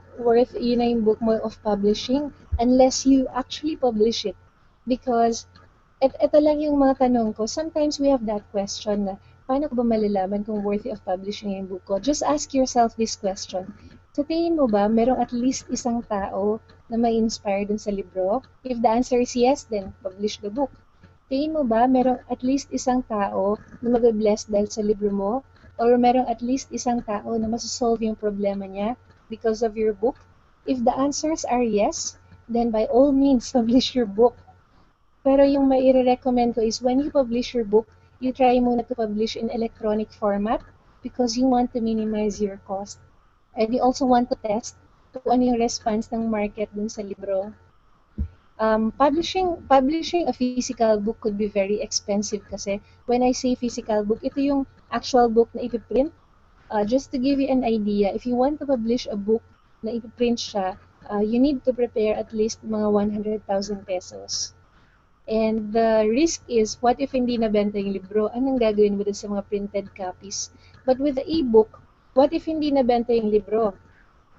yun na yung book mo of publishing unless you actually publish it. Because ito lang yung mga tanong ko. Sometimes we have that question na, paano ko ba malalaman kung worthy of publishing yung book ko? Just ask yourself this question. Sa tingin mo ba, merong at least isang tao na may inspire dun sa libro? If the answer is yes, then publish the book. Tingin mo ba, merong at least isang tao na mag-bless dahil sa libro mo? Or merong at least isang tao na masosolve yung problema niya because of your book? If the answers are yes, then by all means, publish your book. Pero yung mai-recommend ko is when you publish your book, you try muna to publish in electronic format because you want to minimize your cost. And you also want to test kung ano yung response ng market dun sa libro. Publishing a physical book could be very expensive kasi when I say physical book, ito yung actual book na ipiprint. Just to give you an idea, if you want to publish a book na ipiprint siya, you need to prepare at least mga 100,000 pesos. And the risk is, what if hindi nabenta yung libro? Anong gagawin mo dun sa mga printed copies? But with the e-book, what if hindi nabenta yung libro?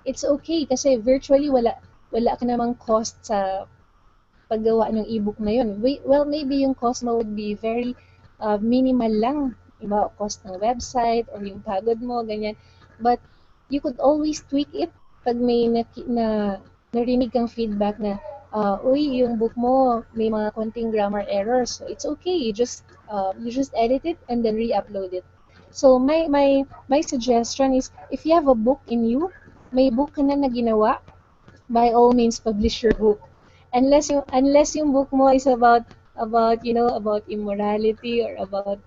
It's okay kasi virtually wala. wala ka namang cost sa paggawa ng ebook na yun. Well, maybe yung cost mo would be very minimal lang. Iba, cost ng website or yung pagod mo, ganyan. But you could always tweak it pag may narinig kang feedback na, uy, yung book mo may mga konting grammar errors. So it's okay. You just edit it and then re-upload it. So my suggestion is if you have a book in you, may book ka na ginawa, by all means publish your book. Unless yung book mo is about immorality or about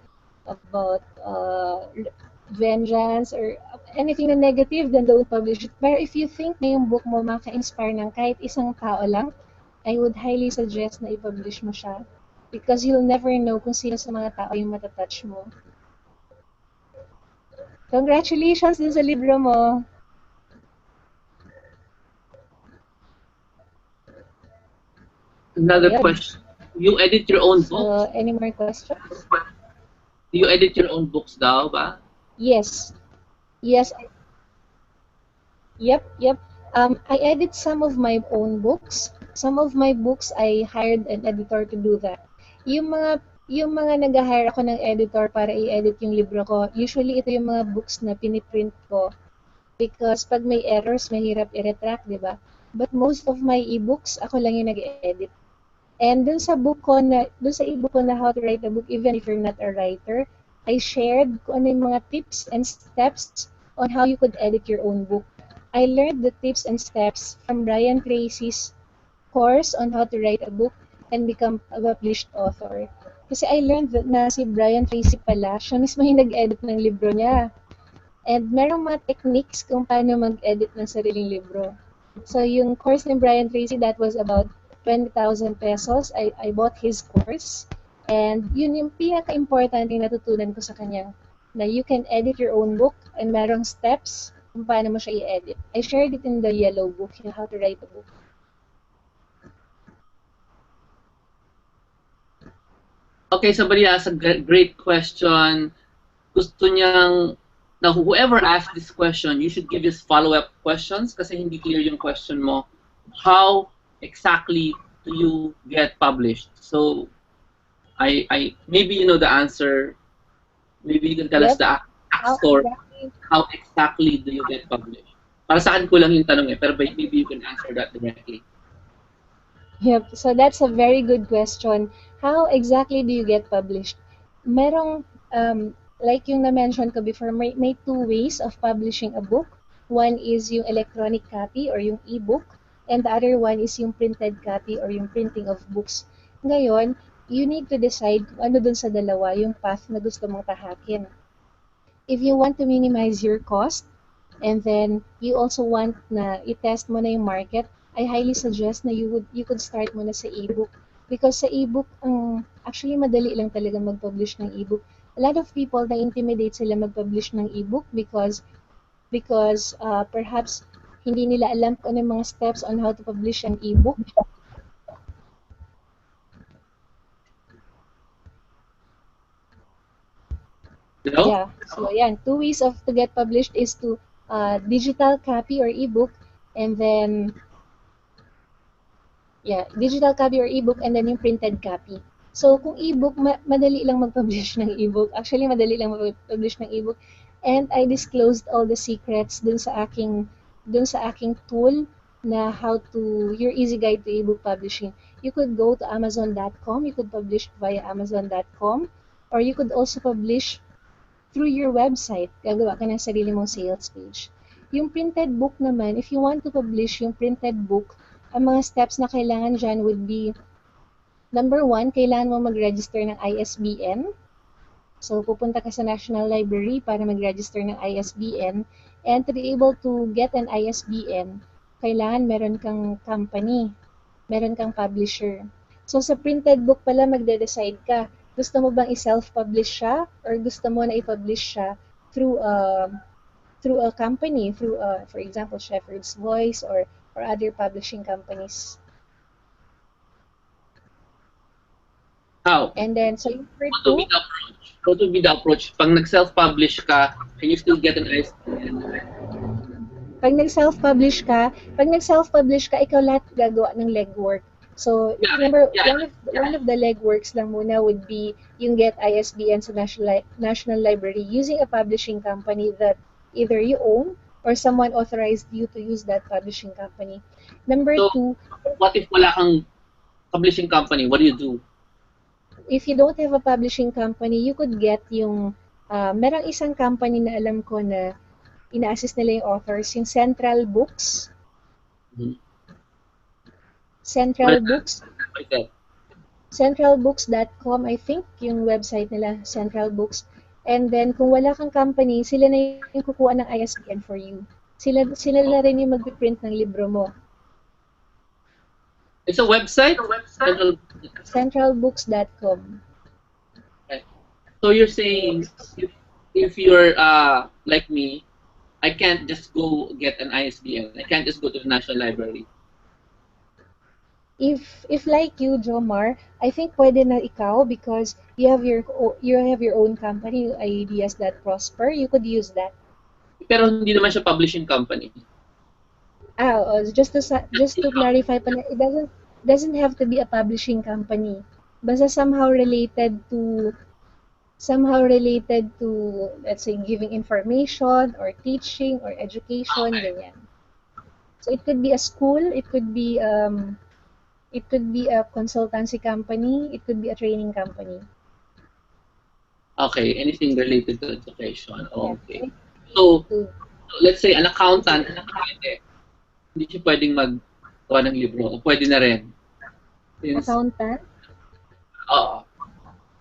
vengeance or anything na negative, then don't publish it. Pero if you think na yung book mo maka-inspire ng kahit isang tao lang, I would highly suggest na i-publish mo siya. Because you'll never know kung sino sa mga tao yung matatouch mo. Congratulations din sa libro mo. Another Ayun. question. You edit your own books? So, any more questions? Do you edit your own books daw ba? Yes. Yes. Yep. I edit some of my own books. Some of my books, I hired an editor to do that. Yung mga nag-hire ako ng editor para i-edit yung libro ko, usually ito yung mga books na piniprint ko because pag may errors, mahirap i-retract, di ba? But most of my ebooks, ako lang yung nag-edit. And dun sa ebook ko na How to Write a Book, even if you're not a writer, I shared kung ano yung mga tips and steps on how you could edit your own book. I learned the tips and steps from Brian Tracy's course on how to write a book and become a published author. Kasi I learned that na si Brian Tracy pala, siya mismo yung nag-edit ng libro niya. And merong mga techniques kung paano mag-edit ng sariling libro. So yung course ni Brian Tracy, that was about 20,000 pesos. I bought his course. And yun yung pinaka-important yung natutunan ko sa kanya. Na you can edit your own book and merong steps kung paano mo siya i-edit. I shared it in the yellow book, yung How to Write a Book. Okay, somebody asked a great question. Gusto niyang, now whoever asked this question, you should give us follow-up questions kasi hindi clear yung question mo. How exactly do you get published? So, I maybe you know the answer. Maybe you can tell us Yep. the How score. exactly? How exactly do you get published? Para sa akin kulang yung tanong pero maybe you can answer that directly. Yep. So that's a very good question. How exactly do you get published? Merong, like yung na-mention ko before, may two ways of publishing a book. One is yung electronic copy or yung e-book, and the other one is yung printed copy or yung printing of books. Ngayon, you need to decide kung ano dun sa dalawa yung path na gusto mong tahakin. If you want to minimize your cost, and then you also want na i-test mo na yung market, I highly suggest na you could start muna sa ebook. Because sa ebook, actually madali lang talaga mag-publish ng ebook. A lot of people na-intimidate sila mag-publish ng ebook because perhaps hindi nila alam kung ano yung mga steps on how to publish an ebook. Hello? Yeah. So yan, two ways to get published is to digital copy or ebook, and then digital copy or ebook, and then yung printed copy. So kung ebook, madali lang mag-publish ng ebook. Actually, madali lang mag-publish ng ebook. And I disclosed all the secrets dun sa aking tool na your easy guide to ebook publishing. You could go to amazon.com, you could publish via amazon.com, or you could also publish through your website. Gagawa ka ng sarili mong sales page. Yung printed book naman, if you want to publish yung printed book, ang mga steps na kailangan dyan would be, number one, kailangan mo mag-register ng ISBN. So, pupunta ka sa National Library para mag-register ng ISBN. And to be able to get an ISBN, kailangan meron kang company, meron kang publisher. So, sa printed book pala, magde-decide ka. Gusto mo bang i-self-publish siya or gusto mo na i-publish siya through a company, for example, Shepherd's Voice or other publishing companies. How? And then, so yung for What will be two, the approach? What will be the approach? Pag nag-self-publish ka, can you still get an ISBN? pag nag-self-publish ka, ikaw lahat gagawa ng legwork. So, Yeah, remember, yeah. one of the legworks lang muna would be yung get ISBN sa National Library using a publishing company that either you own or someone authorized you to use that publishing company. Number So, two, what if wala kang publishing company? What do you do? if you don't have a publishing company, you could get yung, merong isang company na alam ko na ina-assist nila yung authors, yung Central Books. Mhm. What Central is that? Books. What is that? Centralbooks.com, I think, yung website nila, Central Books. And then, kung wala kang company, sila na yung kukuha ng ISBN for you. Sila na rin yung mag-print ng libro mo. It's a website? Central. Centralbooks.com. Okay. So you're saying if you're like me, I can't just go get an ISBN. I can't just go to the National Library. If like you, Jomar, I think pwede na ikaw because you have your own company, ideas that prosper. You could use that. Pero hindi naman siya publishing company. Just to clarify pala, it doesn't have to be a publishing company. Basta somehow related to, let's say, giving information or teaching or education, Okay. ganyan. So it could be a school, it could be a consultancy company, it could be a training company. Okay. Anything related to education. Yeah. Okay. Related So, to let's say an accountant, hindi siya pwedeng maggawa ng libro. O pwede na rin. Since, accountant. oo.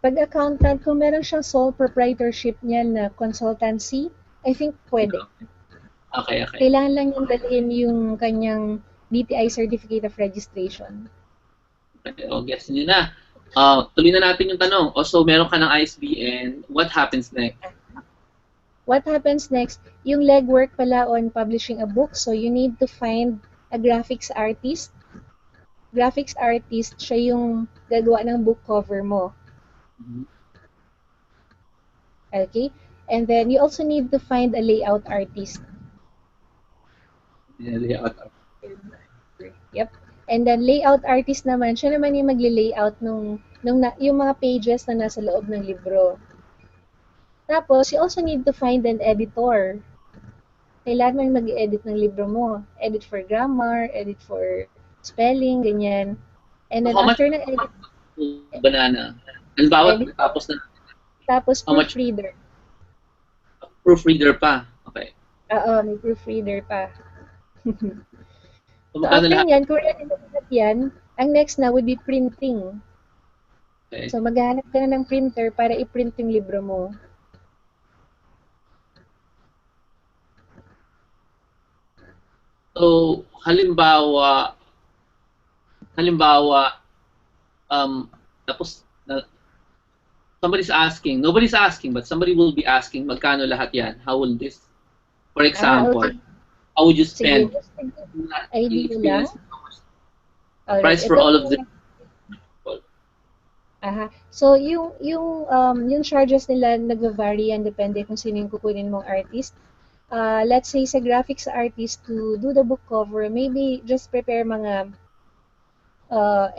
Pag accountant, kung meron siyang sole proprietorship niya na consultancy, I think pwede. Okay, okay. Kailangan lang yung dalhin yung kanyang DTI Certificate of Registration. Okay, o, guess nyo na. Tuloy na natin yung tanong. So, meron ka ng ISBN. What happens next? What happens next? Yung legwork pala on publishing a book. So, you need to find a graphics artist. Graphics artist, siya yung gagawa ng book cover mo. Mhm. Okay? And then, you also need to find a layout artist. Layout. Yep. And then, layout artist naman, siya naman yung magle-layout yung mga pages na nasa loob ng libro. Tapos, you also need to find an editor. Kailangan mo yung mag-edit ng libro mo. Edit for grammar, edit for spelling, ganyan. And then, How much after ng edit, banana? Halimbawa, edit tapos na tapos how much proofreader. proofreader pa. Okay. Oo, may proofreader pa. So, So, magkano after lahat? nyan, kung ready na lahat yan, ang next na would be printing. Okay. So, maghahanap ka na ng printer para i-print yung libro mo. So, halimbawa, tapos, somebody's asking, nobody's asking, but somebody will be asking, magkano lahat yan? How will this, for example, Okay. how would you Sige, spend just the idea lang. experience? Alright, Price for ito all of yung this? Aha. So, yung charges nila nagva-vary yan depende kung sino yung kukunin mong artist. Let's say sa graphics artist to do the book cover, maybe just prepare mga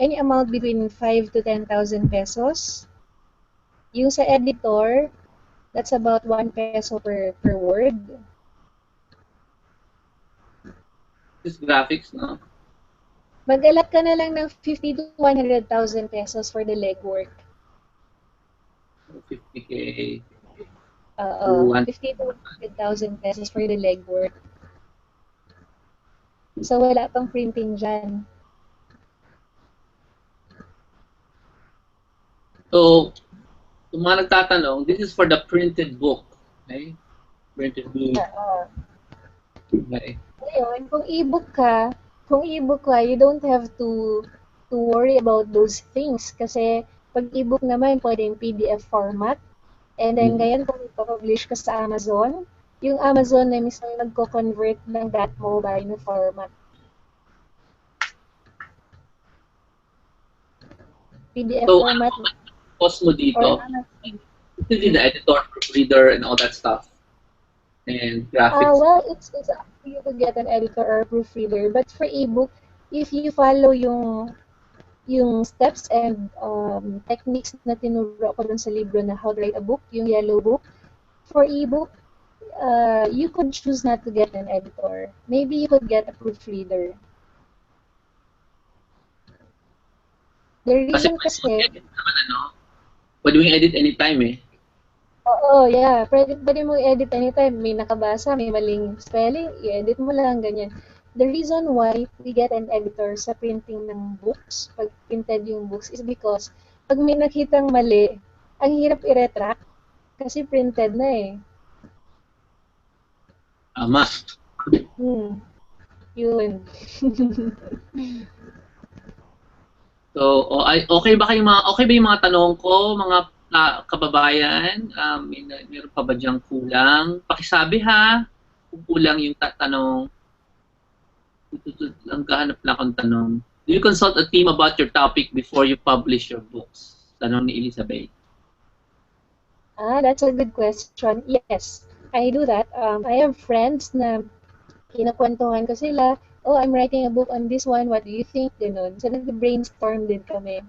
any amount between 5 to 10,000 pesos. Yung sa editor, that's about 1 peso per word. This graphics, no? Mag-alat ka na lang ng 50 to 100,000 pesos for the legwork. 50K. 50 to 100,000 pesos for the legwork. So, wala pang printing dyan. So, yung mga nagtatanong, this is for the printed book. Okay? Printed book. Okay. Ngayon, kung ebook ka, you don't have to worry about those things kasi pag ebook naman, pwedeng PDF format. And then, ngayon, kung ipapublish ka sa Amazon, yung Amazon na mismo nagko-convert ng that mo by no format. PDF So, format ano cost mo or dito? Amazon. Hindi the editor, reader, and all that stuff. and graphics. Well, it's up to you to get an editor or a proofreader. But for ebook, if you follow yung steps and techniques na tinuro ko dun sa libro na How to Write a Book, yung yellow book, for ebook, you could choose not to get an editor. Maybe you could get a proofreader. The Kasi reason pwede kasi, edit naman, ano? Pwede mong edit anytime eh. oo, yeah, pwede mo edit anytime. May nakabasa, may maling spelling, i-edit mo lang, ganyan. The reason why we get an editor sa printing ng books, pag printed yung books, is because pag may nakitang mali, ang hirap i-retract kasi printed na eh. Tama. Yun. So, okay ba yung mga tanong ko, mga kababayan? Meron pa ba diyang kulang? Pakisabi ha, kung kulang yung tatanong. Ang kahanap lang akong tanong. Do you consult a team about your topic before you publish your books? Tanong ni Elizabeth. That's a good question. Yes, I do that. I have friends na kinakwentuhan ko sila, oh, I'm writing a book on this one, what do you think? Ganun. So, nag-brainstorm din kami.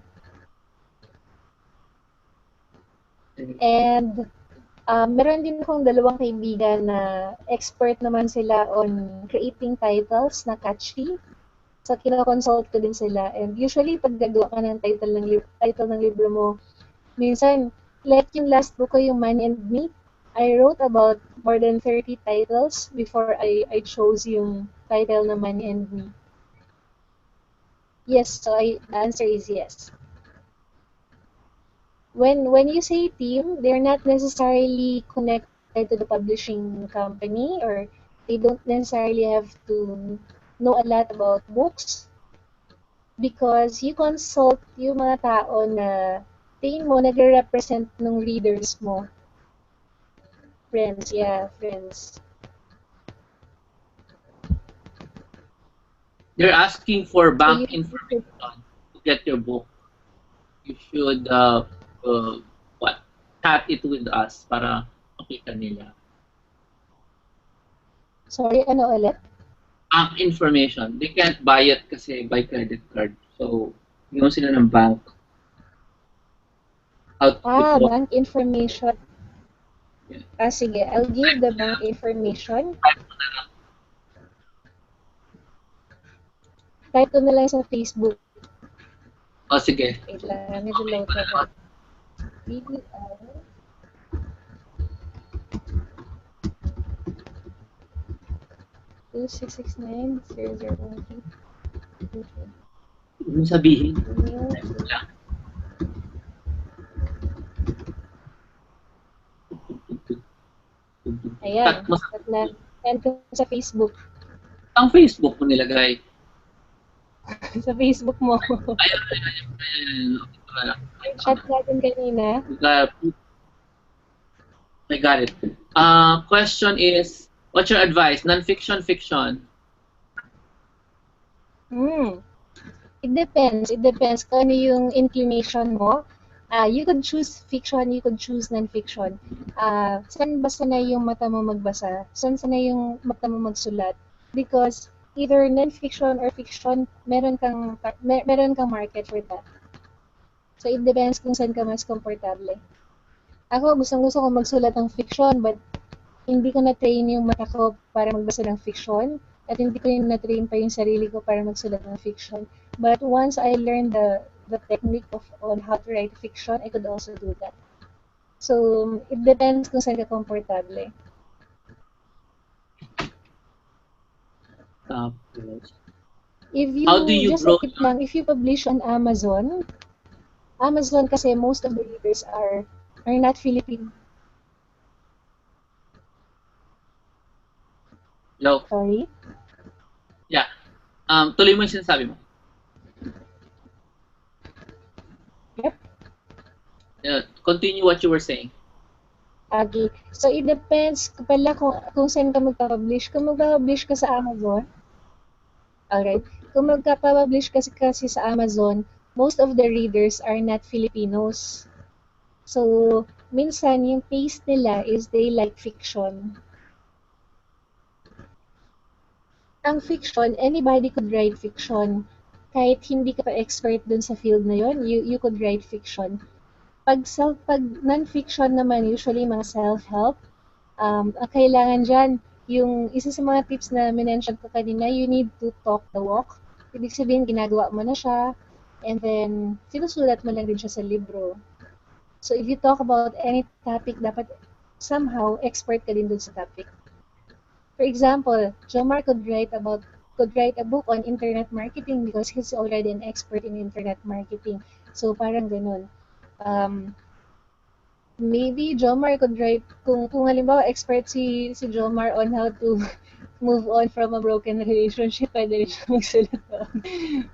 And meron din akong dalawang kaibigan na expert naman sila on creating titles na catchy. So, kinakonsult ko din sila. And usually, pag gagawa ka ng title ng libro mo, minsan, like yung last book ko, yung Man and Me, I wrote about more than 30 titles before I chose yung title na Man and Me. Yes, so the answer is yes. When you say team, they're not necessarily connected to the publishing company, or they don't necessarily have to know a lot about books, because you consult yung mga tao na tingin mo nagre-represent ng readers mo. Friends, yeah, friends. They're asking for So bank information to get your book. You should chat it with us para makita nila. Sorry, ano ulit? Bank information. They can't buy it kasi by credit card. So, yun sila ng bank. Bank information. Yeah. Sige. I'll give the bank information. Type ko na lang sa Facebook. Sige. Wait lang, medyo low to ka. BBI 2669-001. Ano sabihin? Ayan. Send ko sa Facebook. Ang Facebook mo nilagay? Sa Facebook mo. Ayun. Chat natin kanina. I got it. Question is, what's your advice? Non-fiction, fiction? It depends. It depends kung ano yung inclination mo. You could choose fiction, you could choose non-fiction. Saan ba sanay yung mata mo magbasa? Saan sanay yung mata mo magsulat? Because either non-fiction or fiction, meron kang market for that. So it depends kung saan ka mas komportable. Ako, gustong-gusto ko magsulat ng fiction, but hindi ko na-train yung mata ko para magbasa ng fiction, at hindi ko yung na-train pa yung sarili ko para magsulat ng fiction. But once I learned the technique on how to write fiction, I could also do that. So, it depends kung saan ka komportable. If you publish on Amazon kasi most of the readers are not Filipino. Hello? Sorry? Yeah. Tuloy mo yung sinasabi mo. Yep. Continue what you were saying. Okay. So, it depends pala kung saan ka magpa-publish. Kung magpa-publish ka sa Amazon, alright. Kung magpa-publish kasi sa Amazon, most of the readers are not Filipinos. So, minsan, yung taste nila is they like fiction. ang fiction, anybody could write fiction. Kahit hindi ka pa expert dun sa field na yun, you could write fiction. Pag non-fiction naman, usually mga self-help, ang kailangan dyan, yung isa sa mga tips na minention ko kanina, you need to talk the walk. Ibig sabihin, ginagawa mo na siya, and then, sinusulat mo lang din siya sa libro. So, if you talk about any topic, dapat somehow expert ka din dun sa topic. For example, Jomar could write a book on internet marketing because he's already an expert in internet marketing. So, parang ganun. Um, Maybe Jomar could write, kung halimbawa expert si Jomar on how to move on from a broken relationship, pwede rin siya magsulat doon.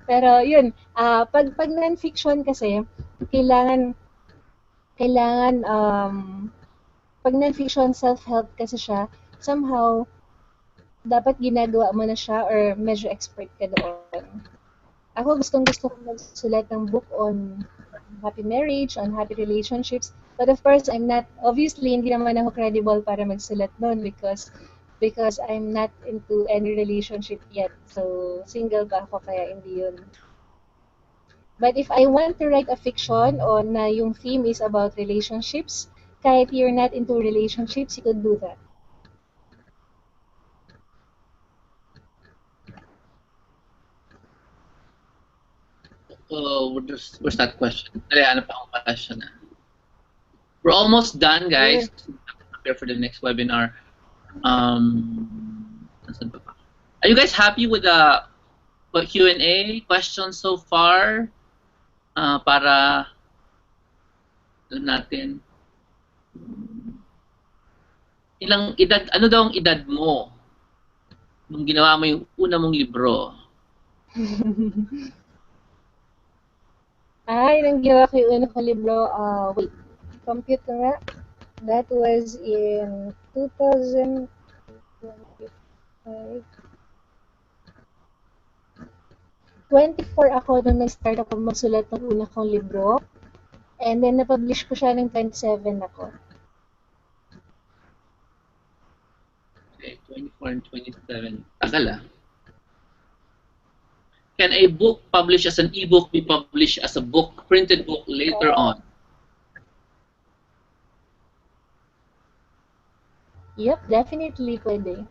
Pero yun, pag non-fiction kasi, kailangan, kailangan, pag non-fiction self-help kasi siya, somehow, dapat ginagawa mo na siya or medyo expert ka doon. Ako gustong-gusto ko magsulat ng book on happy marriage, on happy relationships. But of course, I'm not, obviously, hindi naman ako credible para magsulat noon because I'm not into any relationship yet. So, single pa ako kaya hindi yun. But if I want to write a fiction on na yung theme is about relationships, kahit you're not into relationships, you could do that. Where's that question? Ano pa akong question na. We're almost done, guys. Prepare for the next webinar. Are you guys happy with the Q&A questions so far? Para doon natin. Ano daw ang edad mo nung ginawa mo yung una mong libro? Nang ginawa ko yung una kong libro, wait, compute ko nga. That was in 2025. 24 ako nung nag-start ako magsulat ng una kong libro. And then, na-publish ko siya ng 27 ako. Okay, 24 and 27. Tagal ah. Can a book published as an ebook be published as a book, printed book later on? Yep, definitely pwede.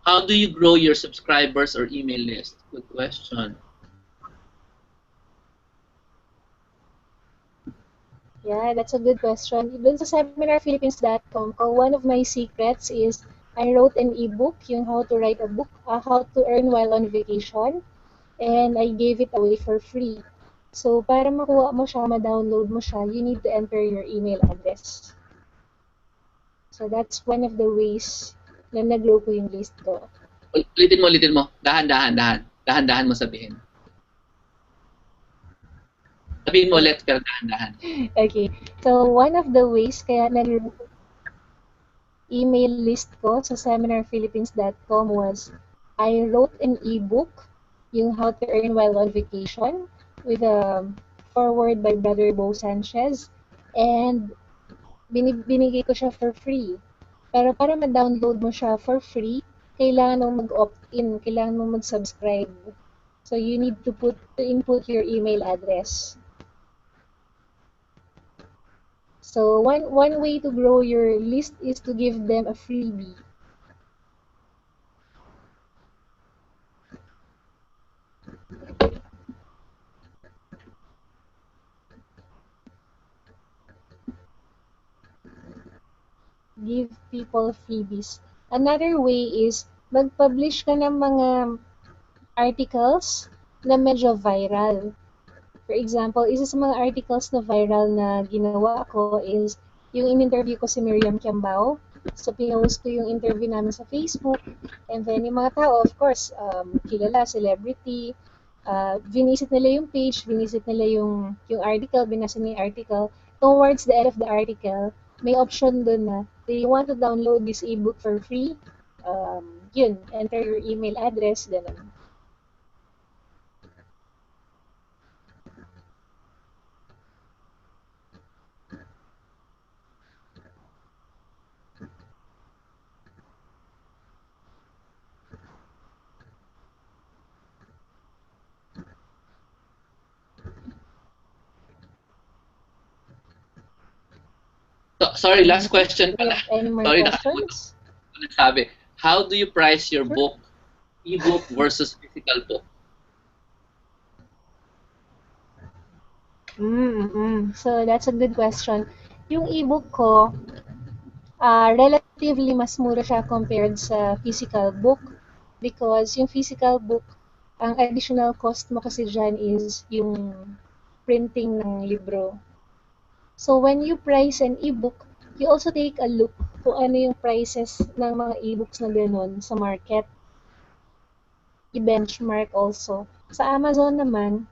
How do you grow your subscribers or email list? Good question. Yeah, that's a good question. Dun sa seminarphilippines.com ko, one of my secrets is I wrote an ebook, yung how to write a book, how to earn while on vacation, and I gave it away for free. So, para makuha mo siya, ma-download mo siya, you need to enter your email address. So, that's one of the ways na nag-grow ko yung list ko. Ulitin mo. Dahan-dahan. Dahan-dahan mo sabihin. Sabihin mo ulit, pero dahan-dahan. Okay. So, one of the ways kaya nag-grow email list ko sa seminarphilippines.com was I wrote an ebook, yung How to Earn While on Vacation, with a forward by Brother Bo Sanchez, and binigay ko siya for free. Pero para ma-download mo siya for free, kailangan mo mag-opt-in, kailangan mo mag-subscribe. So you need to input your email address. So one way to grow your list is to give them a freebie. Give people freebies. Another way is mag-publish ka ng mga articles na medyo viral. For example, isa sa mga articles na viral na ginawa ko is yung in-interview ko si Miriam Kiambao. So, pinost ko yung interview namin sa Facebook. And then, yung mga tao, of course, kilala, celebrity, visit nila yung page, visit nila yung article, binasa nila yung article. Towards the end of the article, may option dun na, do you want to download this ebook for free? Yun, enter your email address, ganun. Sorry, last question Do you pala. have any more Sorry, nakalimutan questions? ko na sabi. How do you price your Sure. book, ebook versus physical book? So that's a good question. Yung ebook ko, relatively mas mura siya compared sa physical book because yung physical book, ang additional cost mo kasi dyan is yung printing ng libro. So when you price an ebook, you also take a look kung ano yung prices ng mga ebooks na ganun sa market. I-benchmark also. Sa Amazon naman,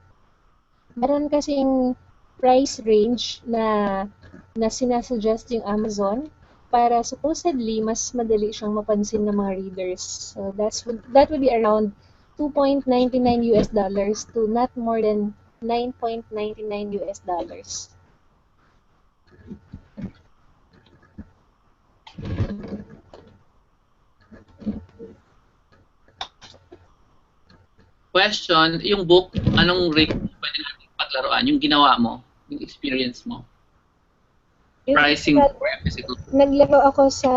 meron kasing price range na sinasuggest yung Amazon para supposedly mas madali siyang mapansin ng mga readers. So that would be around $2.99 to not more than $9.99. Question, yung book, anong rate pwede natin paglaruan? Yung ginawa mo, yung experience mo. Yung Pricing physical for book, a physical book. naglaro ako sa,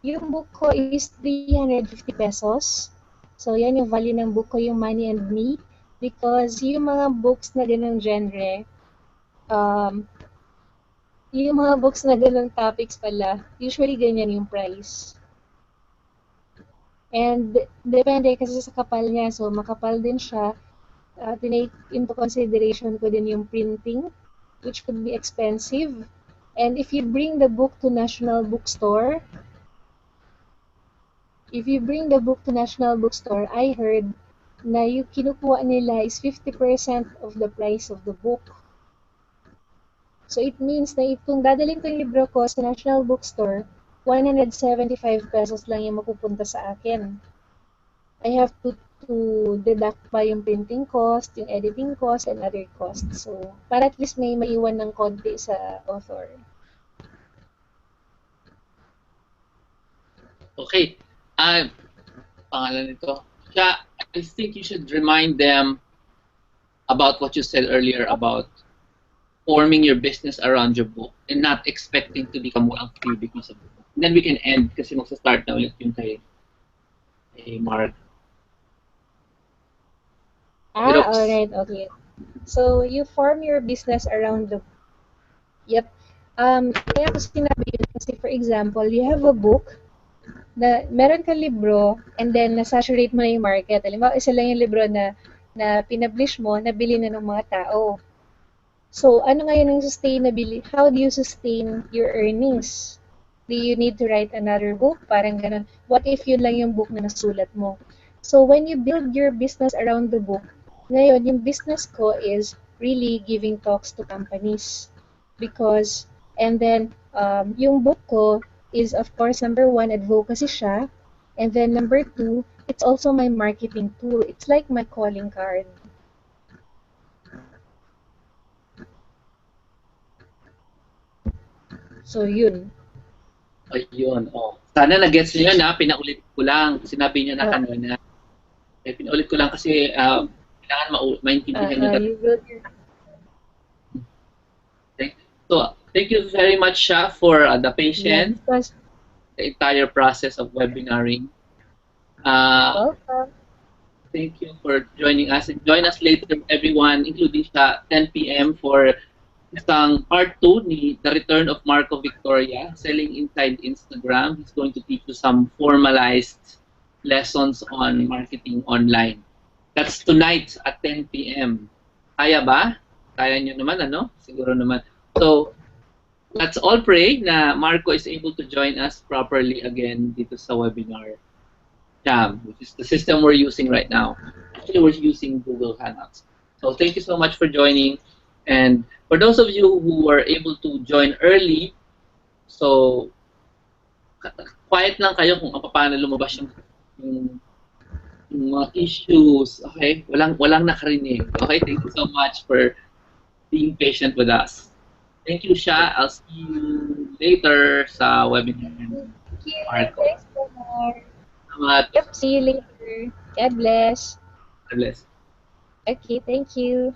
yung book ko is 350 pesos. So, yan yung value ng book ko, yung Money and Me. Because yung mga books na ganung genre, um, yung mga books na ganung topics pala, usually ganyan yung price. And depende kasi sa kapal niya. So, makapal din siya. Tinake into consideration ko din yung printing, which could be expensive. And if you bring the book to National Bookstore, I heard na yung kinukuha nila is 50% of the price of the book. So it means na kung dadalhin ko yung libro ko sa National Bookstore, 175 pesos lang yung mapupunta sa akin. I have to deduct pa yung printing cost, yung editing cost, and other costs. So, para at least may maiwan ng konti sa author. Okay. Pangalan nito. Siya, I think you should remind them about what you said earlier about forming your business around your book and not expecting to become wealthy because of the book. And then we can end kasi magsa-start na ulit yung kay Mark. Alright, okay. So, you form your business around the book. Yep. Kaya ko sinabi yun kasi for example, you have a book na meron kang libro and then na-saturate mo na yung market. Halimbawa, isa lang yung libro na pinublish mo, nabili na ng mga tao. So, ano ngayon ang sustainability? How do you sustain your earnings? Do you need to write another book? Parang ganun. What if yun lang yung book na nasulat mo? So, when you build your business around the book, ngayon, yung business ko is really giving talks to companies. Because, and then, yung book ko is, of course, number one, advocacy siya. And then, number two, it's also my marketing tool. It's like my calling card. So, yun. Ayun, oh. Sana na-gets niyo yun, ha? Pinaulit ko lang. Sinabi niyo na Ah. kanina. Pinaulit ko lang kasi kailangan maintindihan niyo. You build your So, thank you very much, Sha, for the patience, because the entire process of webinaring. Uh, welcome. Thank you for joining us. And join us later, everyone, including Sha, 10 p.m. for isang part 2 ni The Return of Marco Victoria, Selling Inside Instagram. He's going to teach you some formalized lessons on marketing online. That's tonight at 10 p.m. Kaya ba? Kaya nyo naman, ano? Siguro naman. So, let's all pray na Marco is able to join us properly again dito sa webinar Jam, which is the system we're using right now. Actually, we're using Google Hangouts. So thank you so much for joining. And for those of you who were able to join early, so quiet lang kayo kung paano lumabas yung mga issues. Okay? Walang nakarinig. Okay? Thank you so much for being patient with us. Thank you, Sha. I'll see you later sa webinar. Thank you. Marco. Thanks, Jomar. Salamat. Yep, see you later. God bless. God bless. Okay, thank you.